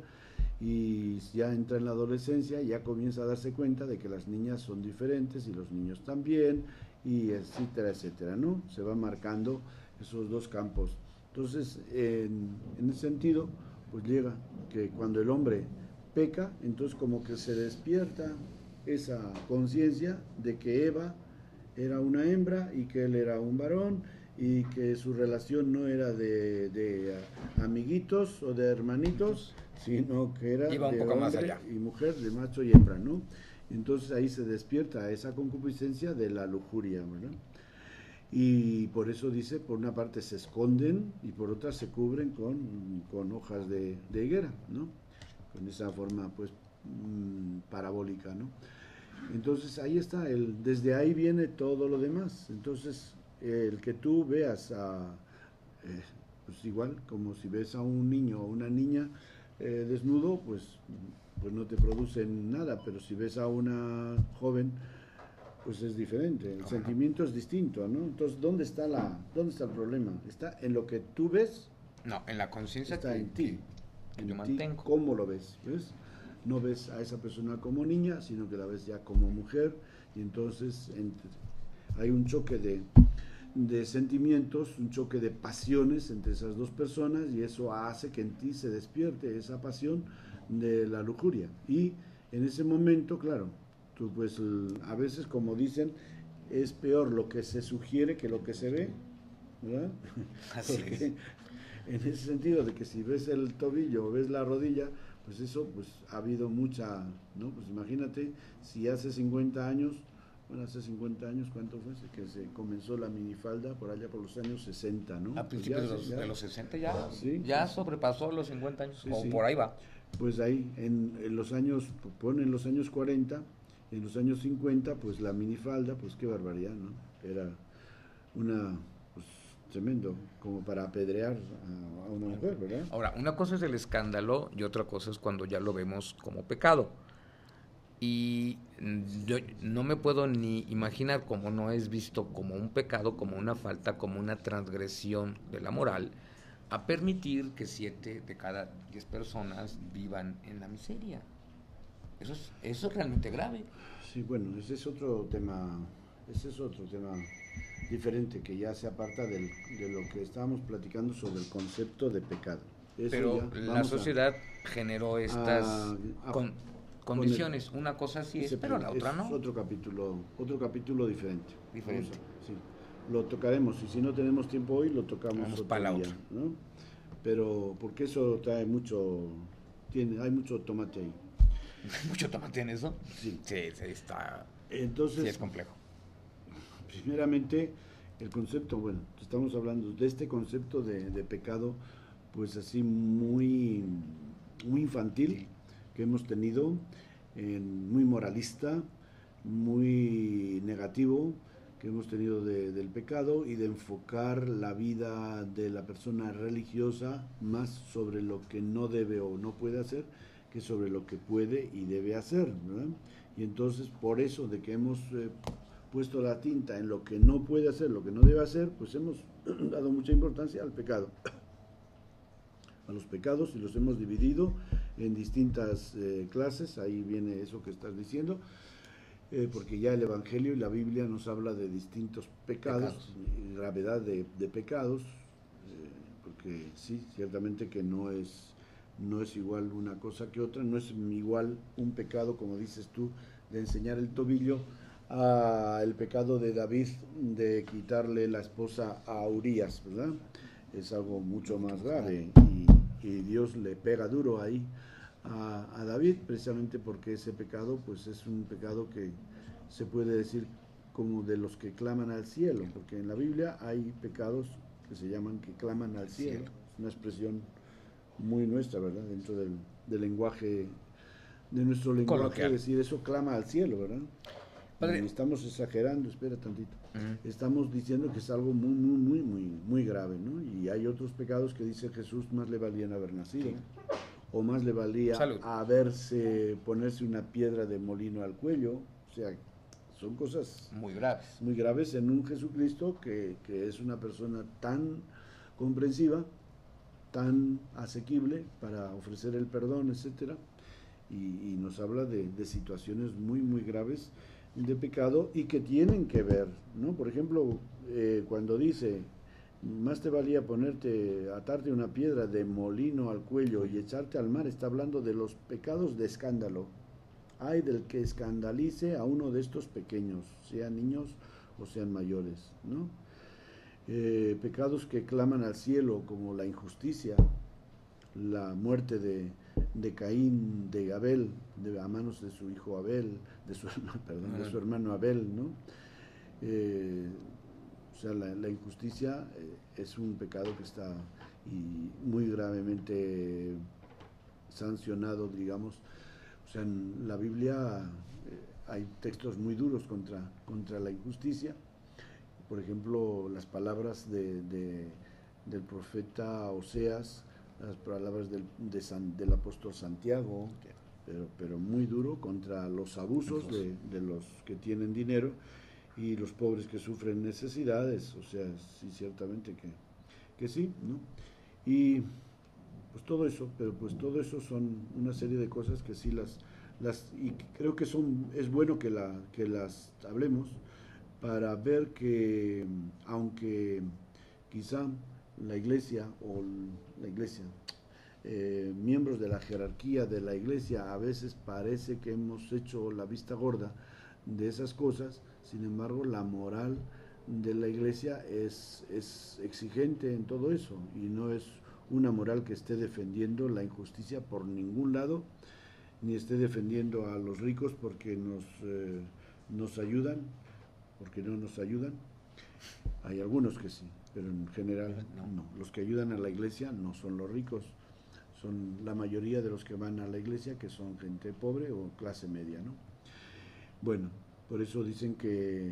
y ya entra en la adolescencia, ya comienza a darse cuenta de que las niñas son diferentes y los niños también, y etcétera, etcétera, ¿no? Se va marcando esos dos campos. Entonces, en ese sentido, pues llega que cuando el hombre peca, entonces como que se despierta esa conciencia de que Eva era una hembra y que él era un varón y que su relación no era de amiguitos o de hermanitos, sino que era Iba un de poco más hombre allá. y mujer, de macho y hembra, ¿no? Entonces ahí se despierta esa concupiscencia de la lujuria, ¿verdad? Y por eso dice, por una parte se esconden y por otra se cubren con hojas de higuera, ¿no? Con esa forma, pues, parabólica, ¿no? Entonces ahí está, desde ahí viene todo lo demás. Entonces, el que tú veas pues igual, como si ves a un niño o una niña desnudo, pues no te producen nada, pero si ves a una joven, pues es diferente, el ¿Cómo no? sentimiento es distinto, ¿no? Entonces, ¿dónde está el problema? Está en lo que tú ves, No, en la conciencia está que, en que, ti, que yo mantengo. cómo lo ves, ¿ves? no ves a esa persona como niña, sino que la ves ya como mujer, y entonces hay un choque de sentimientos, un choque de pasiones entre esas dos personas, y eso hace que en ti se despierte esa pasión de la lujuria. Y en ese momento, claro, tú pues a veces, como dicen, es peor lo que se sugiere que lo que se ve, ¿verdad? Así Porque es. en ese sentido de que si ves el tobillo o ves la rodilla, pues eso, pues ha habido mucha, ¿no? Pues imagínate, si hace 50 años, bueno, hace 50 años, ¿cuánto fue? Que se comenzó la minifalda por allá por los años 60, ¿no? A Pues ya, principios de los 60 ya, sí, ya sí, sobrepasó los 50 años, sí, o sí. por ahí va. Pues ahí, en los años, ponen los años 40, en los años 50, pues la minifalda, pues qué barbaridad, ¿no? Era una, pues tremendo, como para apedrear a una mujer, ¿verdad? Ahora, una cosa es el escándalo y otra cosa es cuando ya lo vemos como pecado. Y yo no me puedo ni imaginar cómo no es visto como un pecado, como una falta, como una transgresión de la moral, a permitir que 7 de cada 10 personas vivan en la miseria. Eso es realmente grave. Sí, bueno, ese es otro tema diferente que ya se aparta de lo que estábamos platicando sobre el concepto de pecado. Eso ya, Pero la vamos sociedad generó a, estas a con- poner condiciones. Una cosa sí es, ese, pero la es otra no. otro capítulo diferente. Diferente. Sí, lo tocaremos y si no tenemos tiempo hoy lo tocamos Vamos otro para la día, otra. ¿no? Pero porque eso trae mucho, hay mucho tomate ahí. ¿Mucho tomate en eso? Sí. Sí, sí, está. Sí, es Entonces, complejo. primeramente, el concepto, bueno, estamos hablando de este concepto de pecado, pues así muy infantil Sí. que hemos tenido, muy moralista, muy negativo que hemos tenido del pecado y de enfocar la vida de la persona religiosa más sobre lo que no debe o no puede hacer que sobre lo que puede y debe hacer, ¿verdad? Y entonces por eso de que hemos puesto la tinta en lo que no puede hacer, lo que no debe hacer, pues hemos dado mucha importancia al pecado, a los pecados, y los hemos dividido en distintas clases. Ahí viene eso que estás diciendo, porque ya el Evangelio y la Biblia nos habla de distintos pecados, gravedad de pecados, porque sí, ciertamente que no es igual una cosa que otra, no es igual un pecado, como dices tú, de enseñar el tobillo, a el pecado de David de quitarle la esposa a Urías, ¿verdad? Es algo mucho más grave, y Dios le pega duro ahí a David, precisamente porque ese pecado pues es un pecado que se puede decir como de los que claman al cielo, porque en la Biblia hay pecados que se llaman que claman al cielo. Es una expresión muy nuestra, ¿verdad? Dentro del lenguaje, de nuestro lenguaje, Coloquial. decir eso clama al cielo, ¿verdad? Padre. Y estamos exagerando, espera tantito. Mm. Estamos diciendo que es algo muy grave, ¿no? Y hay otros pecados que dice Jesús más le valían haber nacido, Sí. o más le valía Salud. ponerse una piedra de molino al cuello. O sea, son cosas Muy graves. muy graves en un Jesucristo que es una persona tan comprensiva, tan asequible para ofrecer el perdón, etcétera, y nos habla de situaciones muy graves de pecado y que tienen que ver, ¿no? Por ejemplo, cuando dice, más te valía atarte una piedra de molino al cuello y echarte al mar, está hablando de los pecados de escándalo. Hay del que escandalice a uno de estos pequeños, sean niños o sean mayores, ¿no? Pecados que claman al cielo, como la injusticia, la muerte de Caín, de Abel, a manos de su hijo Abel, de su hermano Abel, ¿no? O sea, la injusticia es un pecado que está muy gravemente sancionado, digamos. O sea, en la Biblia hay textos muy duros contra la injusticia. Por ejemplo, las palabras del profeta Oseas, las palabras del apóstol Santiago, pero muy duro contra los abusos de los que tienen dinero y los pobres que sufren necesidades. O sea, sí, ciertamente que sí, ¿no? Y pues todo eso, pero pues todo eso son una serie de cosas que sí y creo que es bueno que las hablemos para ver que aunque quizá la iglesia o la iglesia, miembros de la jerarquía de la iglesia, a veces parece que hemos hecho la vista gorda de esas cosas, sin embargo la moral de la iglesia es exigente en todo eso y no es una moral que esté defendiendo la injusticia por ningún lado, ni esté defendiendo a los ricos porque nos ayudan, porque no nos ayudan. Hay algunos que sí, pero en general no. Los que ayudan a la iglesia no son los ricos, son la mayoría de los que van a la iglesia, que son gente pobre o clase media, ¿no? Bueno, por eso dicen que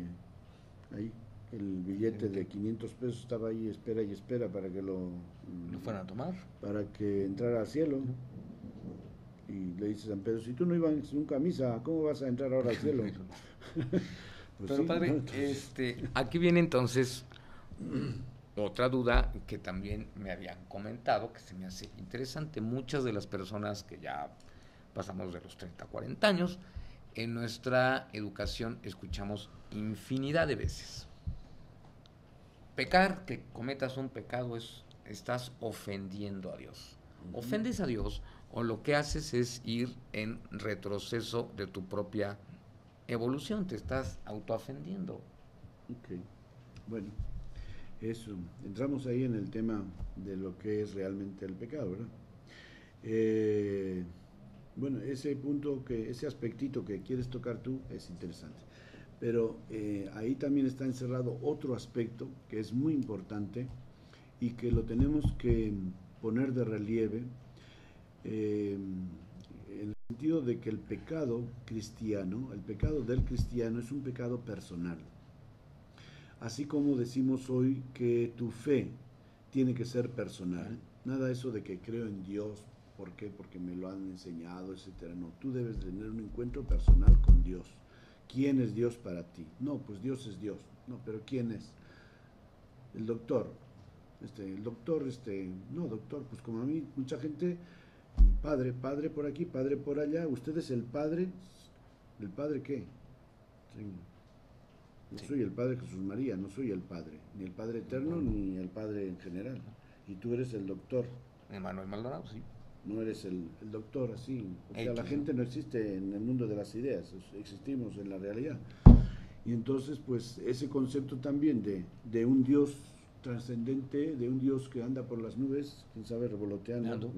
ahí el billete de 500 pesos estaba ahí, espera y espera para que lo fueran a tomar, para que entrara al cielo. Y le dice San Pedro, si tú no ibas nunca a misa, ¿cómo vas a entrar ahora al cielo? Pues pero sí, padre, ¿no? Aquí viene entonces otra duda que también me habían comentado, que se me hace interesante. Muchas de las personas que ya pasamos de los 30, 40 años, en nuestra educación escuchamos infinidad de veces: pecar, que cometas un pecado, estás ofendiendo a Dios. Ofendes a Dios, o lo que haces es ir en retroceso de tu propia evolución, te estás autoofendiendo. Ok, bueno, eso, entramos ahí en el tema de lo que es realmente el pecado, ¿verdad? Bueno, ese aspectito que quieres tocar tú es interesante, pero ahí también está encerrado otro aspecto que es muy importante y que lo tenemos que poner de relieve, en el sentido de que el pecado cristiano, el pecado del cristiano es un pecado personal. Así como decimos hoy que tu fe tiene que ser personal, nada eso de que creo en Dios, ¿por qué? Porque me lo han enseñado, etcétera. No, tú debes tener un encuentro personal con Dios. ¿Quién es Dios para ti? No, pues Dios es Dios. No, pero ¿quién es? El doctor. No, doctor, pues como a mí, mucha gente, padre por aquí, padre por allá, ¿usted es el padre? ¿El padre qué? Yo soy el Padre Jesús María, no soy el Padre, ni el Padre Eterno, ni el Padre en general. Y tú eres el doctor. Manuel Maldonado, sí. No eres el doctor, así. O sea, la gente no existe en el mundo de las ideas, existimos en la realidad. Y entonces, pues, ese concepto también de un Dios trascendente, de un Dios que anda por las nubes, quién sabe, revoloteando,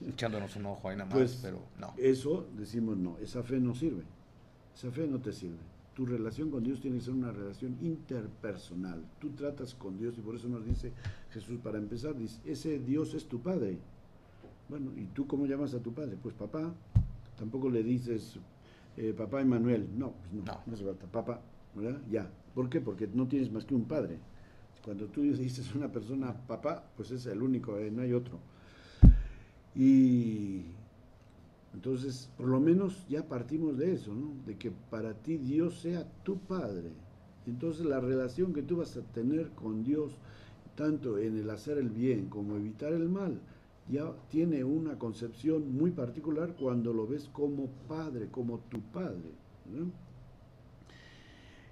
echándonos un ojo ahí nada más, pues, pero no. Eso, decimos, no, esa fe no sirve. Esa fe no te sirve. Tu relación con Dios tiene que ser una relación interpersonal. Tú tratas con Dios y por eso nos dice Jesús, para empezar, dice, ese Dios es tu Padre. Bueno, ¿y tú cómo llamas a tu Padre? Pues papá. Tampoco le dices papá Emanuel. No, pues no se trata. Papá, ¿verdad? Ya. ¿Por qué? Porque no tienes más que un padre. Cuando tú dices a una persona papá, pues es el único, no hay otro. Y entonces, por lo menos ya partimos de eso, ¿no? De que para ti Dios sea tu Padre. Entonces la relación que tú vas a tener con Dios, tanto en el hacer el bien como evitar el mal, ya tiene una concepción muy particular cuando lo ves como Padre, como tu Padre, ¿no?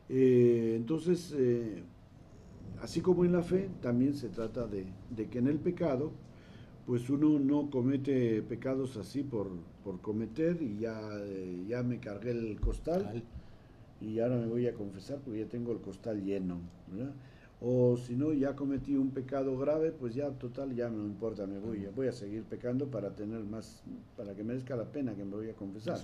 Entonces, así como en la fe, también se trata de que en el pecado, pues uno no comete pecados así por cometer y ya me cargué el costal y ahora me voy a confesar porque ya tengo el costal lleno, ¿verdad? O si no, ya cometí un pecado grave, pues ya total, ya no importa, voy a seguir pecando para tener más, para que merezca la pena que me voy a confesar.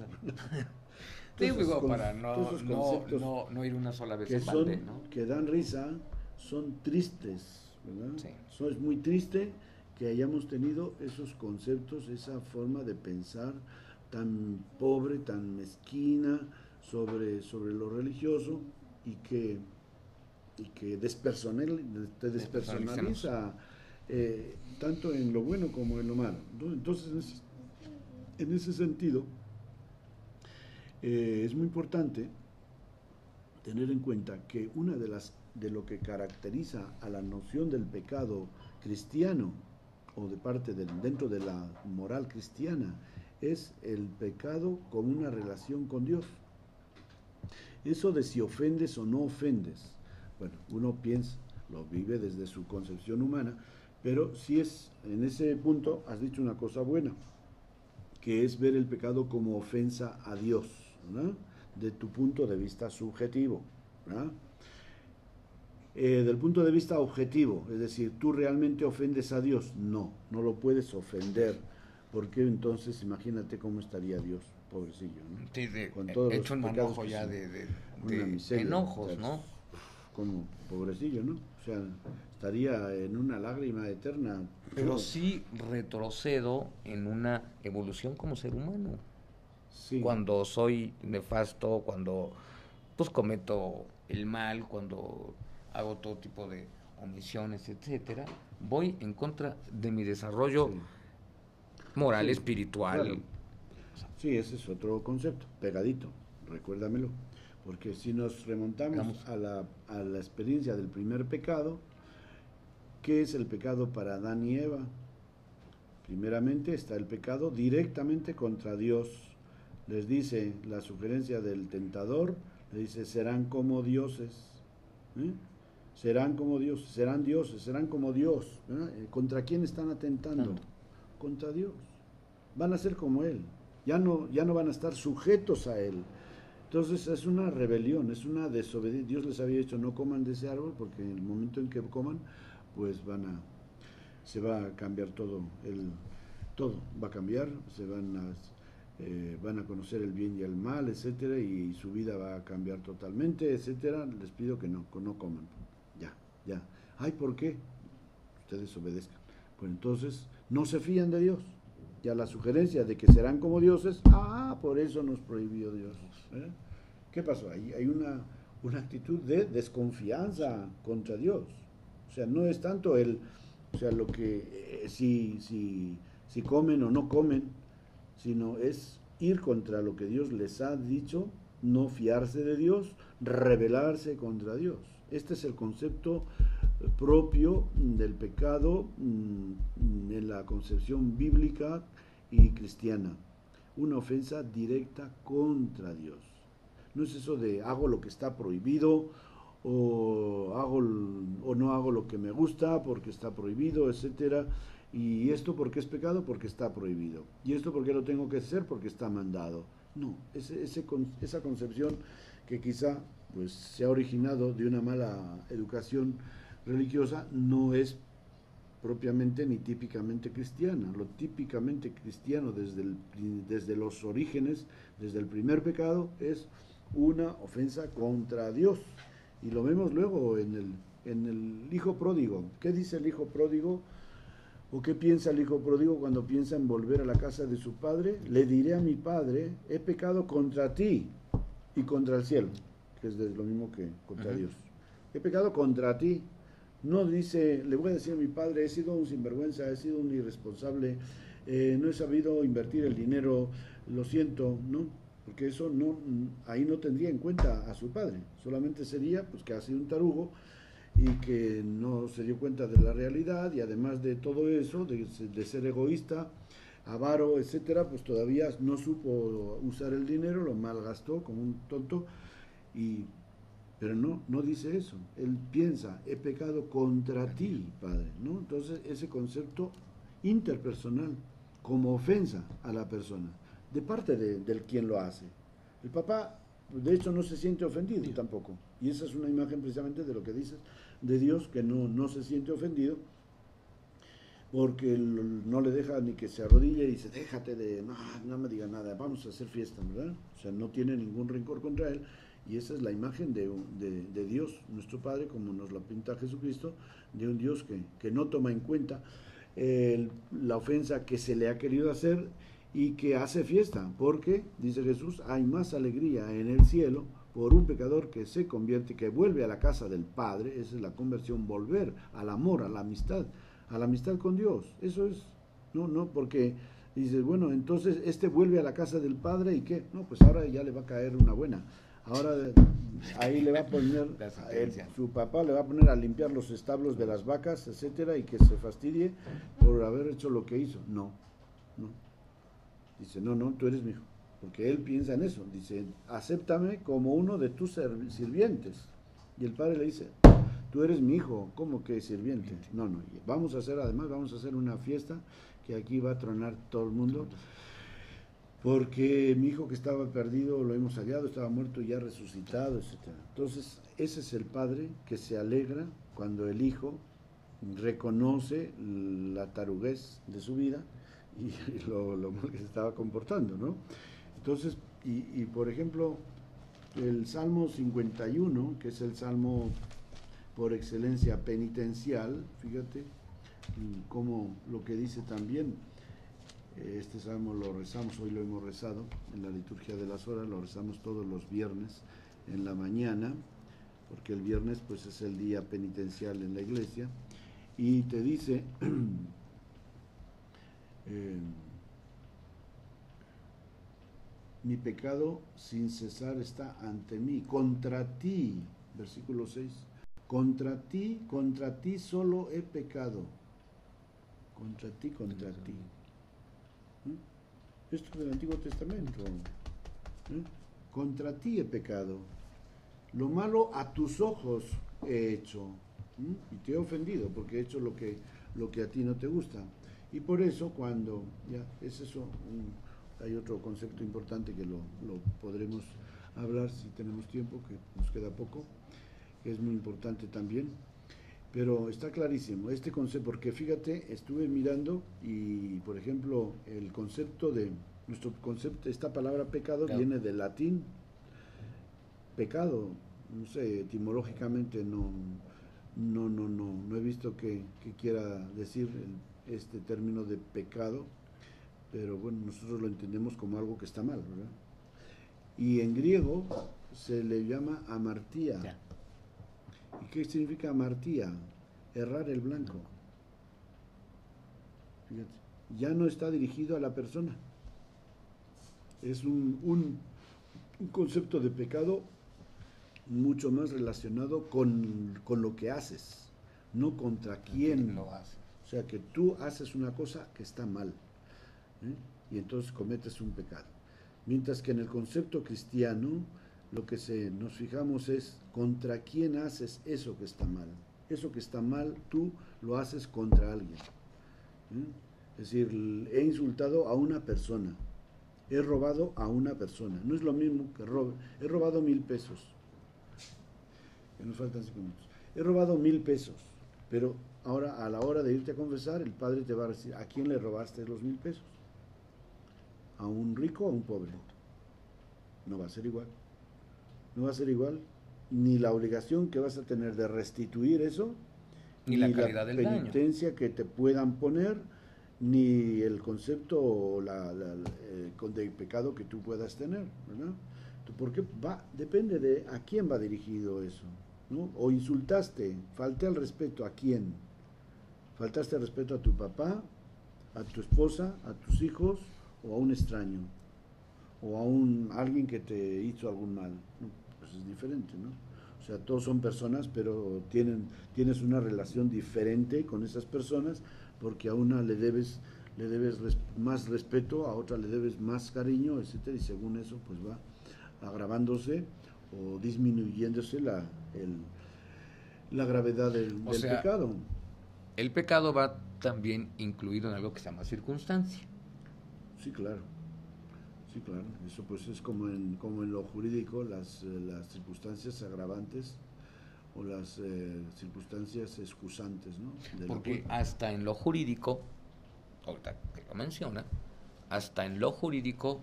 Digo, para no ir una sola vez en balde, ¿no? Que dan risa, son tristes, ¿verdad? Sí. Eso es muy triste que hayamos tenido esos conceptos, esa forma de pensar tan pobre, tan mezquina sobre lo religioso y que te despersonaliza tanto en lo bueno como en lo malo. Entonces, en ese sentido, es muy importante tener en cuenta que una de lo que caracteriza a la noción del pecado cristiano o de parte dentro de la moral cristiana, es el pecado con una relación con Dios. Eso de si ofendes o no ofendes, bueno, uno piensa, lo vive desde su concepción humana, pero si es, en ese punto has dicho una cosa buena, que es ver el pecado como ofensa a Dios, ¿verdad? De tu punto de vista subjetivo, ¿verdad? Del punto de vista objetivo, es decir, ¿tú realmente ofendes a Dios? No, no lo puedes ofender, porque entonces imagínate cómo estaría Dios, pobrecillo, ¿no? Sí, Con todos hecho los un pecados manojo ya de miseria, enojos, o sea, ¿no? Como pobrecillo, ¿no? O sea, estaría en una lágrima eterna. Pero sí retrocedo en una evolución como ser humano. Sí. Cuando soy nefasto, cuando pues cometo el mal, cuando hago todo tipo de omisiones, etcétera, voy en contra de mi desarrollo Sí. moral, Sí, espiritual. claro. Sí, ese es otro concepto, pegadito, recuérdamelo. Porque si nos remontamos a la experiencia del primer pecado, ¿qué es el pecado para Adán y Eva? Primeramente está el pecado directamente contra Dios. Les dice la sugerencia del tentador, le dice, serán como dioses. ¿Eh? Serán como dioses, serán dioses, serán como Dios. ¿Contra quién están atentando? Santo. Contra Dios. Van a ser como Él. Ya no van a estar sujetos a Él. Entonces es una rebelión, es una desobediencia. Dios les había dicho no coman de ese árbol porque en el momento en que coman, pues se va a cambiar todo va a cambiar, van a conocer el bien y el mal, etcétera, y su vida va a cambiar totalmente, etcétera. Les pido que no coman. Ya. Ay, ¿por qué? Ustedes obedezcan. Pues entonces no se fían de Dios. Ya la sugerencia de que serán como dioses, por eso nos prohibió Dios. ¿Qué pasó? Ahí hay una actitud de desconfianza contra Dios. O sea, no es tanto lo que si comen o no comen, sino es ir contra lo que Dios les ha dicho, no fiarse de Dios, rebelarse contra Dios. Este es el concepto propio del pecado en la concepción bíblica y cristiana. Una ofensa directa contra Dios. No es eso de hago lo que está prohibido o no hago lo que me gusta porque está prohibido, etcétera. Y esto porque es pecado, porque está prohibido. Y esto porque lo tengo que hacer, porque está mandado. No, esa concepción que quizá pues se ha originado de una mala educación religiosa no es propiamente ni típicamente cristiana. Lo típicamente cristiano desde los orígenes, desde el primer pecado, es una ofensa contra Dios. Y lo vemos luego en el hijo pródigo. ¿Qué dice el hijo pródigo? ¿O qué piensa el hijo pródigo cuando piensa en volver a la casa de su padre? Le diré a mi padre, he pecado contra ti y contra el cielo, que es lo mismo que contra Dios. He pecado contra ti. No dice, le voy a decir a mi padre, he sido un sinvergüenza, he sido un irresponsable, no he sabido invertir el dinero, lo siento, ¿no? Porque eso ahí no tendría en cuenta a su padre, solamente sería pues que ha sido un tarugo y que no se dio cuenta de la realidad, y además de todo eso, de ser egoísta, avaro, etcétera, pues todavía no supo usar el dinero, lo malgastó como un tonto, pero no dice eso. Él piensa, he pecado contra ti, Padre, ¿no? Entonces ese concepto interpersonal como ofensa a la persona, de parte del quien lo hace. El papá, de hecho, no se siente ofendido tampoco. Y esa es una imagen precisamente de lo que dices de Dios, que no se siente ofendido, porque no le deja ni que se arrodille y dice, déjate no me diga nada, vamos a hacer fiesta, ¿verdad? O sea, no tiene ningún rencor contra él. Y esa es la imagen de Dios, nuestro Padre, como nos la pinta Jesucristo, de un Dios que no toma en cuenta la ofensa que se le ha querido hacer y que hace fiesta, porque, dice Jesús, hay más alegría en el cielo por un pecador que se convierte, que vuelve a la casa del Padre. Esa es la conversión, volver al amor, a la amistad con Dios. Eso es, no porque dices, bueno, entonces vuelve a la casa del Padre y ¿qué? No, pues ahora ya le va a caer una buena. Ahora ahí le va a poner, La sentencia. su papá le va a poner a limpiar los establos de las vacas, etcétera, y que se fastidie por haber hecho lo que hizo. No, no. Dice, no, no, tú eres mi hijo. Porque él piensa en eso. Dice, acéptame como uno de tus sirvientes. Y el padre le dice, tú eres mi hijo, ¿cómo que sirviente? No, no, vamos a hacer una fiesta que aquí va a tronar todo el mundo. Porque mi hijo que estaba perdido lo hemos hallado, estaba muerto y ya resucitado, etcétera. Entonces, ese es el padre que se alegra cuando el hijo reconoce la taruguez de su vida y lo mal que se estaba comportando, ¿no? Entonces, por ejemplo, el Salmo 51, que es el Salmo por excelencia penitencial, fíjate cómo lo que dice también. Este salmo lo rezamos, hoy lo hemos rezado en la liturgia de las horas, lo rezamos todos los viernes en la mañana, porque el viernes pues es el día penitencial en la iglesia, y te dice, mi pecado sin cesar está ante mí, contra ti, versículo 6, contra ti solo he pecado, contra ti. Esto del Antiguo Testamento. Contra ti he pecado. Lo malo a tus ojos he hecho. Y te he ofendido porque he hecho lo que a ti no te gusta. Y por eso cuando, ya, es eso, hay otro concepto importante que lo podremos hablar si tenemos tiempo, que nos queda poco, que es muy importante también. Pero está clarísimo este concepto, porque fíjate, estuve mirando y, por ejemplo, el concepto de, nuestro concepto, esta palabra pecado viene del latín, pecado, no sé, etimológicamente no he visto que quiera decir este término de pecado, pero bueno, nosotros lo entendemos como algo que está mal, ¿verdad? Y en griego se le llama amartía. Ya. ¿Y qué significa amartía? Errar el blanco. Fíjate, ya no está dirigido a la persona. Es un concepto de pecado mucho más relacionado con lo que haces, no contra quién lo hace. O sea, que tú haces una cosa que está mal, y entonces cometes un pecado. Mientras que en el concepto cristiano, lo que nos fijamos es contra quién haces eso que está mal. Eso que está mal, tú lo haces contra alguien. Es decir, he insultado a una persona, he robado a una persona. No es lo mismo que he robado 1,000 pesos. Que nos faltan 5 minutos. He robado 1,000 pesos, pero ahora a la hora de irte a confesar, el padre te va a decir, ¿a quién le robaste los 1,000 pesos? ¿A un rico o a un pobre? No va a ser igual. No va a ser igual, ni la obligación que vas a tener de restituir eso, ni la calidad del daño, penitencia que te puedan poner, ni el concepto o de pecado que tú puedas tener, ¿verdad? Porque depende de a quién va dirigido eso, ¿no? O insultaste, falté al respeto, ¿a quién? Faltaste al respeto a tu papá, a tu esposa, a tus hijos o a un extraño, o a alguien que te hizo algún mal. Pues es diferente, ¿no? O sea, todos son personas, pero tienes una relación diferente con esas personas, porque a una le debes más respeto, a otra le debes más cariño, etcétera, y según eso pues va agravándose o disminuyéndose la gravedad del pecado. El pecado va también incluido en algo que se llama circunstancia. Sí, claro. Sí, claro. Eso pues es como en lo jurídico, las circunstancias agravantes o las circunstancias excusantes, ¿no? Porque hasta en lo jurídico, ahorita que lo menciona, hasta en lo jurídico,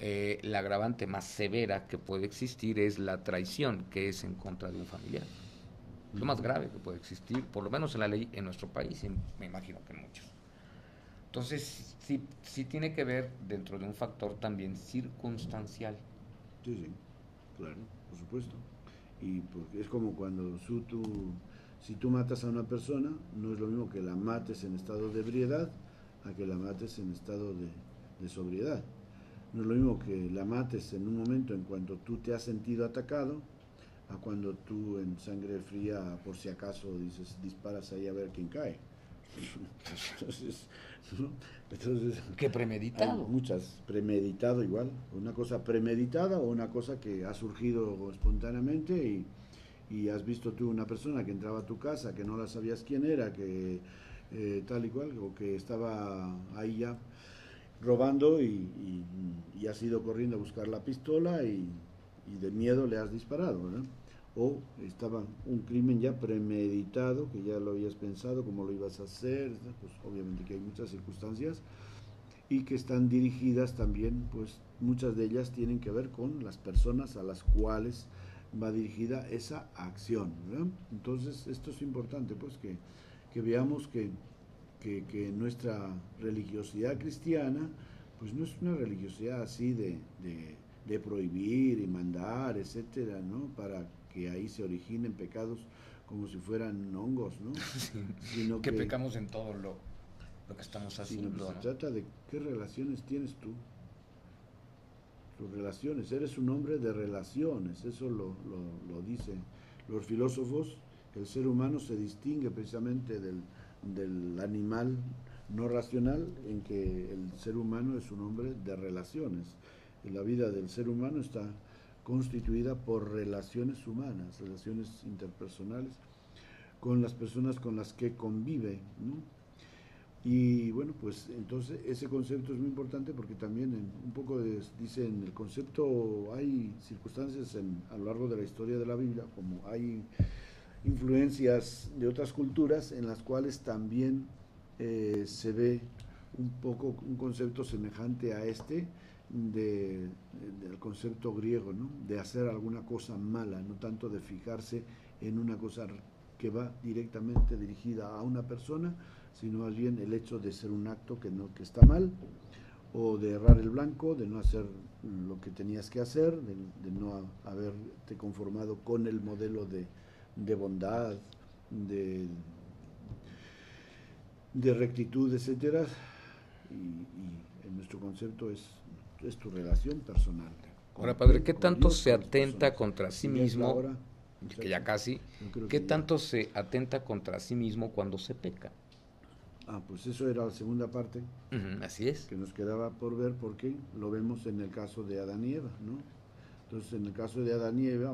la agravante más severa que puede existir es la traición, que es en contra de un familiar. Lo más grave que puede existir, por lo menos en la ley en nuestro país, y me imagino que en muchos. Entonces, sí tiene que ver dentro de un factor también circunstancial. Sí, claro, por supuesto. Y porque es como cuando si tú matas a una persona, no es lo mismo que la mates en estado de ebriedad a que la mates en estado de sobriedad. No es lo mismo que la mates en un momento en cuanto tú te has sentido atacado, a cuando tú en sangre fría, por si acaso, dices, disparas ahí a ver quién cae. Entonces, ¿no? Entonces, Que hay premeditado. muchas, premeditado igual, una cosa premeditada o una cosa que ha surgido espontáneamente y has visto tú una persona que entraba a tu casa, que no la sabías quién era, que tal y cual, o que estaba ahí ya robando y has ido corriendo a buscar la pistola y de miedo le has disparado, ¿verdad? O estaba un crimen ya premeditado, que ya lo habías pensado, cómo lo ibas a hacer, pues obviamente que hay muchas circunstancias y que están dirigidas también, pues muchas de ellas tienen que ver con las personas a las cuales va dirigida esa acción, ¿verdad? Entonces esto es importante, pues que veamos que nuestra religiosidad cristiana, pues no es una religiosidad así de prohibir y mandar, etcétera, ¿no? Para que ahí se originen pecados como si fueran hongos, ¿no? Sí, Sino que que, pecamos en todo lo que estamos sino que haciendo, se ¿no? trata de qué relaciones tienes tú, tus relaciones, eres un hombre de relaciones, eso lo dicen los filósofos, que el ser humano se distingue precisamente del animal no racional en que el ser humano es un hombre de relaciones. La vida del ser humano está constituida por relaciones humanas, relaciones interpersonales con las personas con las que convive, ¿no? Y bueno, pues entonces ese concepto es muy importante porque también un poco dice en el concepto hay circunstancias a lo largo de la historia de la Biblia, como hay influencias de otras culturas en las cuales también se ve un poco un concepto semejante a este del concepto griego, ¿no? De hacer alguna cosa mala, no tanto de fijarse en una cosa que va directamente dirigida a una persona, sino más bien el hecho de ser un acto que está mal, o de errar el blanco, de no hacer lo que tenías que hacer, de no haberte conformado con el modelo de bondad, de, de rectitud, etcétera. Y en nuestro concepto es tu relación personal. ¿Con Ahora, padre, quién? ¿qué Con tanto Dios, se con las atenta personas. contra sí Y ya es la mismo, hora, que ya muchacho. casi, Yo creo qué que ya. tanto se atenta contra sí mismo cuando se peca? Ah, pues eso era la segunda parte Ujú, así es. que nos quedaba por ver porque lo vemos en el caso de Adán y Eva, ¿no? Entonces, en el caso de Adán y Eva,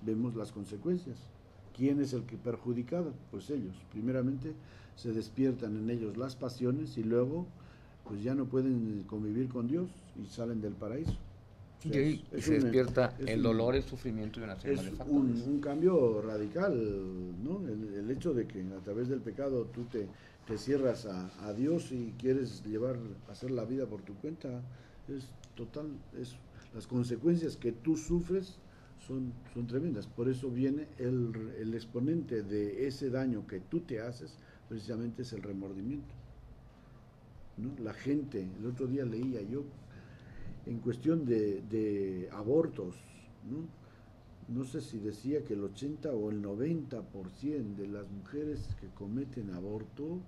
vemos las consecuencias. ¿Quién es el que perjudicado? Pues ellos. Primeramente, se despiertan en ellos las pasiones y luego, pues ya no pueden convivir con Dios y salen del paraíso. O sea, Y se despierta es el un, dolor, el sufrimiento y una serie más es de factores. un cambio radical, ¿no? El hecho de que a través del pecado tú te cierras a Dios y quieres hacer la vida por tu cuenta, es total, las consecuencias que tú sufres son tremendas. Por eso viene el exponente de ese daño que tú te haces, precisamente es el remordimiento, ¿no? La gente, el otro día leía yo, en cuestión de abortos, ¿no? No sé si decía que el 80 o el 90% de las mujeres que cometen aborto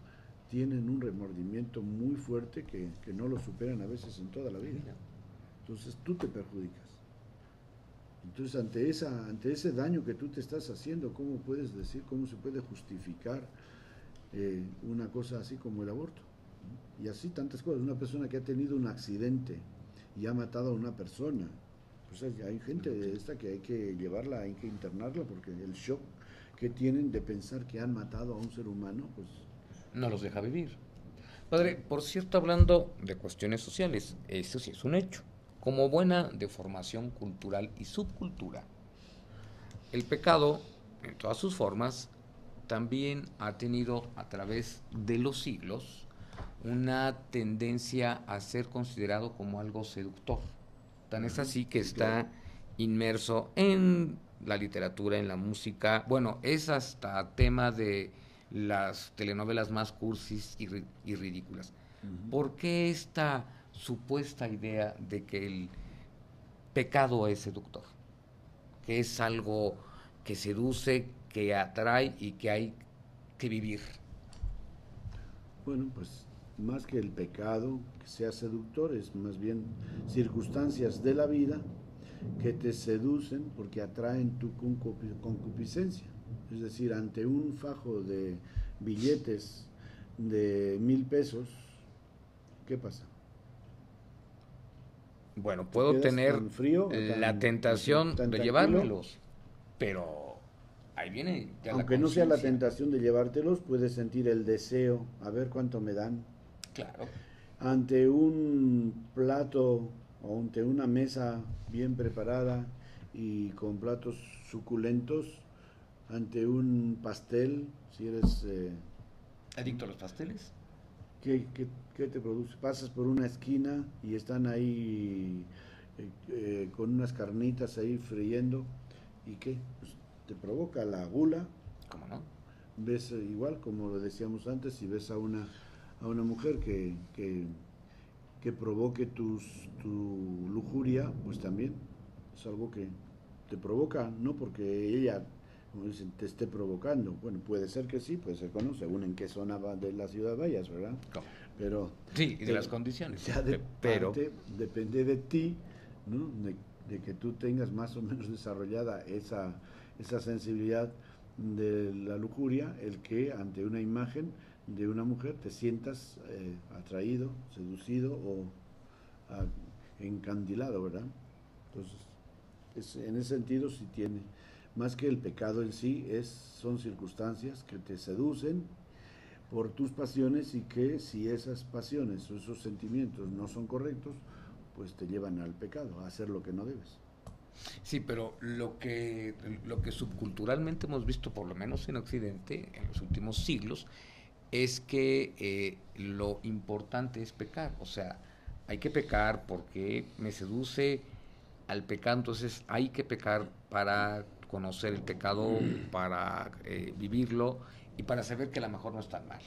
tienen un remordimiento muy fuerte que no lo superan a veces en toda la vida. Entonces tú te perjudicas. Entonces ante ese daño que tú te estás haciendo, ¿cómo puedes decir, cómo se puede justificar una cosa así como el aborto? Y así tantas cosas. Una persona que ha tenido un accidente y ha matado a una persona, pues hay gente de esta que hay que llevarla, hay que internarla, porque el shock que tienen de pensar que han matado a un ser humano, pues No los deja vivir. Padre, por cierto, hablando de cuestiones sociales, esto sí es un hecho. Como buena deformación cultural y subcultura, el pecado, en todas sus formas, también ha tenido a través de los siglos una tendencia a ser considerado como algo seductor. Tan es así que sí, claro. está inmerso en la literatura, en la música. Bueno, es hasta tema de las telenovelas más cursis y ridículas. Uh-huh. ¿Por qué esta supuesta idea de que el pecado es seductor? Que es algo que seduce, que atrae y que hay que vivir. Bueno, pues más que el pecado que sea seductor, es más bien circunstancias de la vida que te seducen porque atraen tu concupiscencia. Es decir, ante un fajo de billetes de 1,000 pesos, ¿qué pasa? Bueno, ¿Te puedo quedas tener tan frío o la tan, tentación tan de tranquilo? llevármelos, pero ahí viene ya la Aunque no sea la conciencia. tentación de llevártelos, puedes sentir el deseo, a ver cuánto me dan. Claro. Ante un plato o ante una mesa bien preparada y con platos suculentos, ante un pastel, si eres... ¿Adicto a los pasteles? ¿Qué te produce? Pasas por una esquina y están ahí con unas carnitas ahí friendo, ¿y qué? Pues te provoca la gula. ¿Cómo no? Ves igual, como lo decíamos antes, si ves a una mujer que provoque tu lujuria, pues también es algo que te provoca, no porque ella, como dicen, te esté provocando. Bueno, puede ser que sí, puede ser que no, según en qué zona de la ciudad vayas, ¿verdad? ¿Cómo? Pero Sí, y de las condiciones. ya Pero depende de ti, ¿no? De que tú tengas más o menos desarrollada esa sensibilidad de la lujuria, el que ante una imagen de una mujer te sientas atraído, seducido o encandilado, ¿verdad? Entonces, en ese sentido sí tiene, más que el pecado en sí, son circunstancias que te seducen por tus pasiones y que si esas pasiones o esos sentimientos no son correctos, pues te llevan al pecado, a hacer lo que no debes. sí, pero lo que subculturalmente hemos visto, por lo menos en Occidente, en los últimos siglos, es que lo importante es pecar. O sea, hay que pecar porque me seduce al pecado, entonces hay que pecar para conocer el pecado, para vivirlo y para saber que a lo mejor no es tan malo.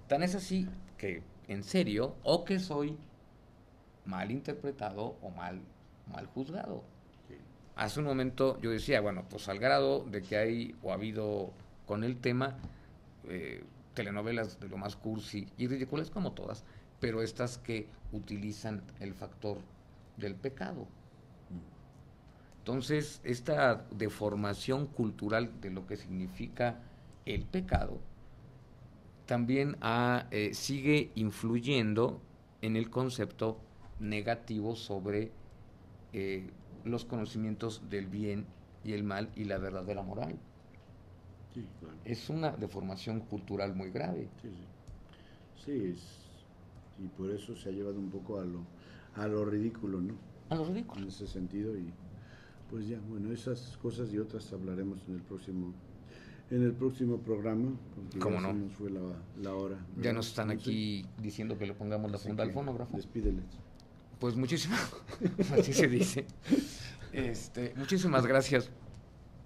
Tan es así que, en serio, o que soy mal interpretado o mal juzgado. Sí. Hace un momento yo decía, bueno, pues al grado de que hay o ha habido con el tema telenovelas de lo más cursi y ridículas como todas, pero estas que utilizan el factor del pecado. Entonces, esta deformación cultural de lo que significa el pecado también sigue influyendo en el concepto negativo sobre los conocimientos del bien y el mal y la verdadera moral. Sí, claro. Es una deformación cultural muy grave. Sí, sí. Sí, y por eso se ha llevado un poco a lo ridículo, ¿no? A lo ridículo. En ese sentido, y pues ya, bueno, esas cosas y otras hablaremos en el próximo programa, porque ¿Cómo ya no? se nos fue la hora, Ya ¿verdad? nos están aquí diciendo que le pongamos la Así funda al que fonógrafo. despídeles. Pues muchísimas, así se dice. Muchísimas gracias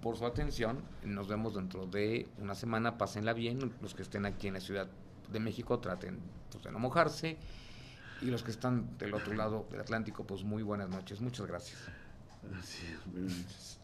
por su atención. Nos vemos dentro de una semana. Pásenla bien. Los que estén aquí en la Ciudad de México traten pues, de no mojarse. Y los que están del otro lado del Atlántico, pues muy buenas noches. Muchas gracias. Así es, buenas noches.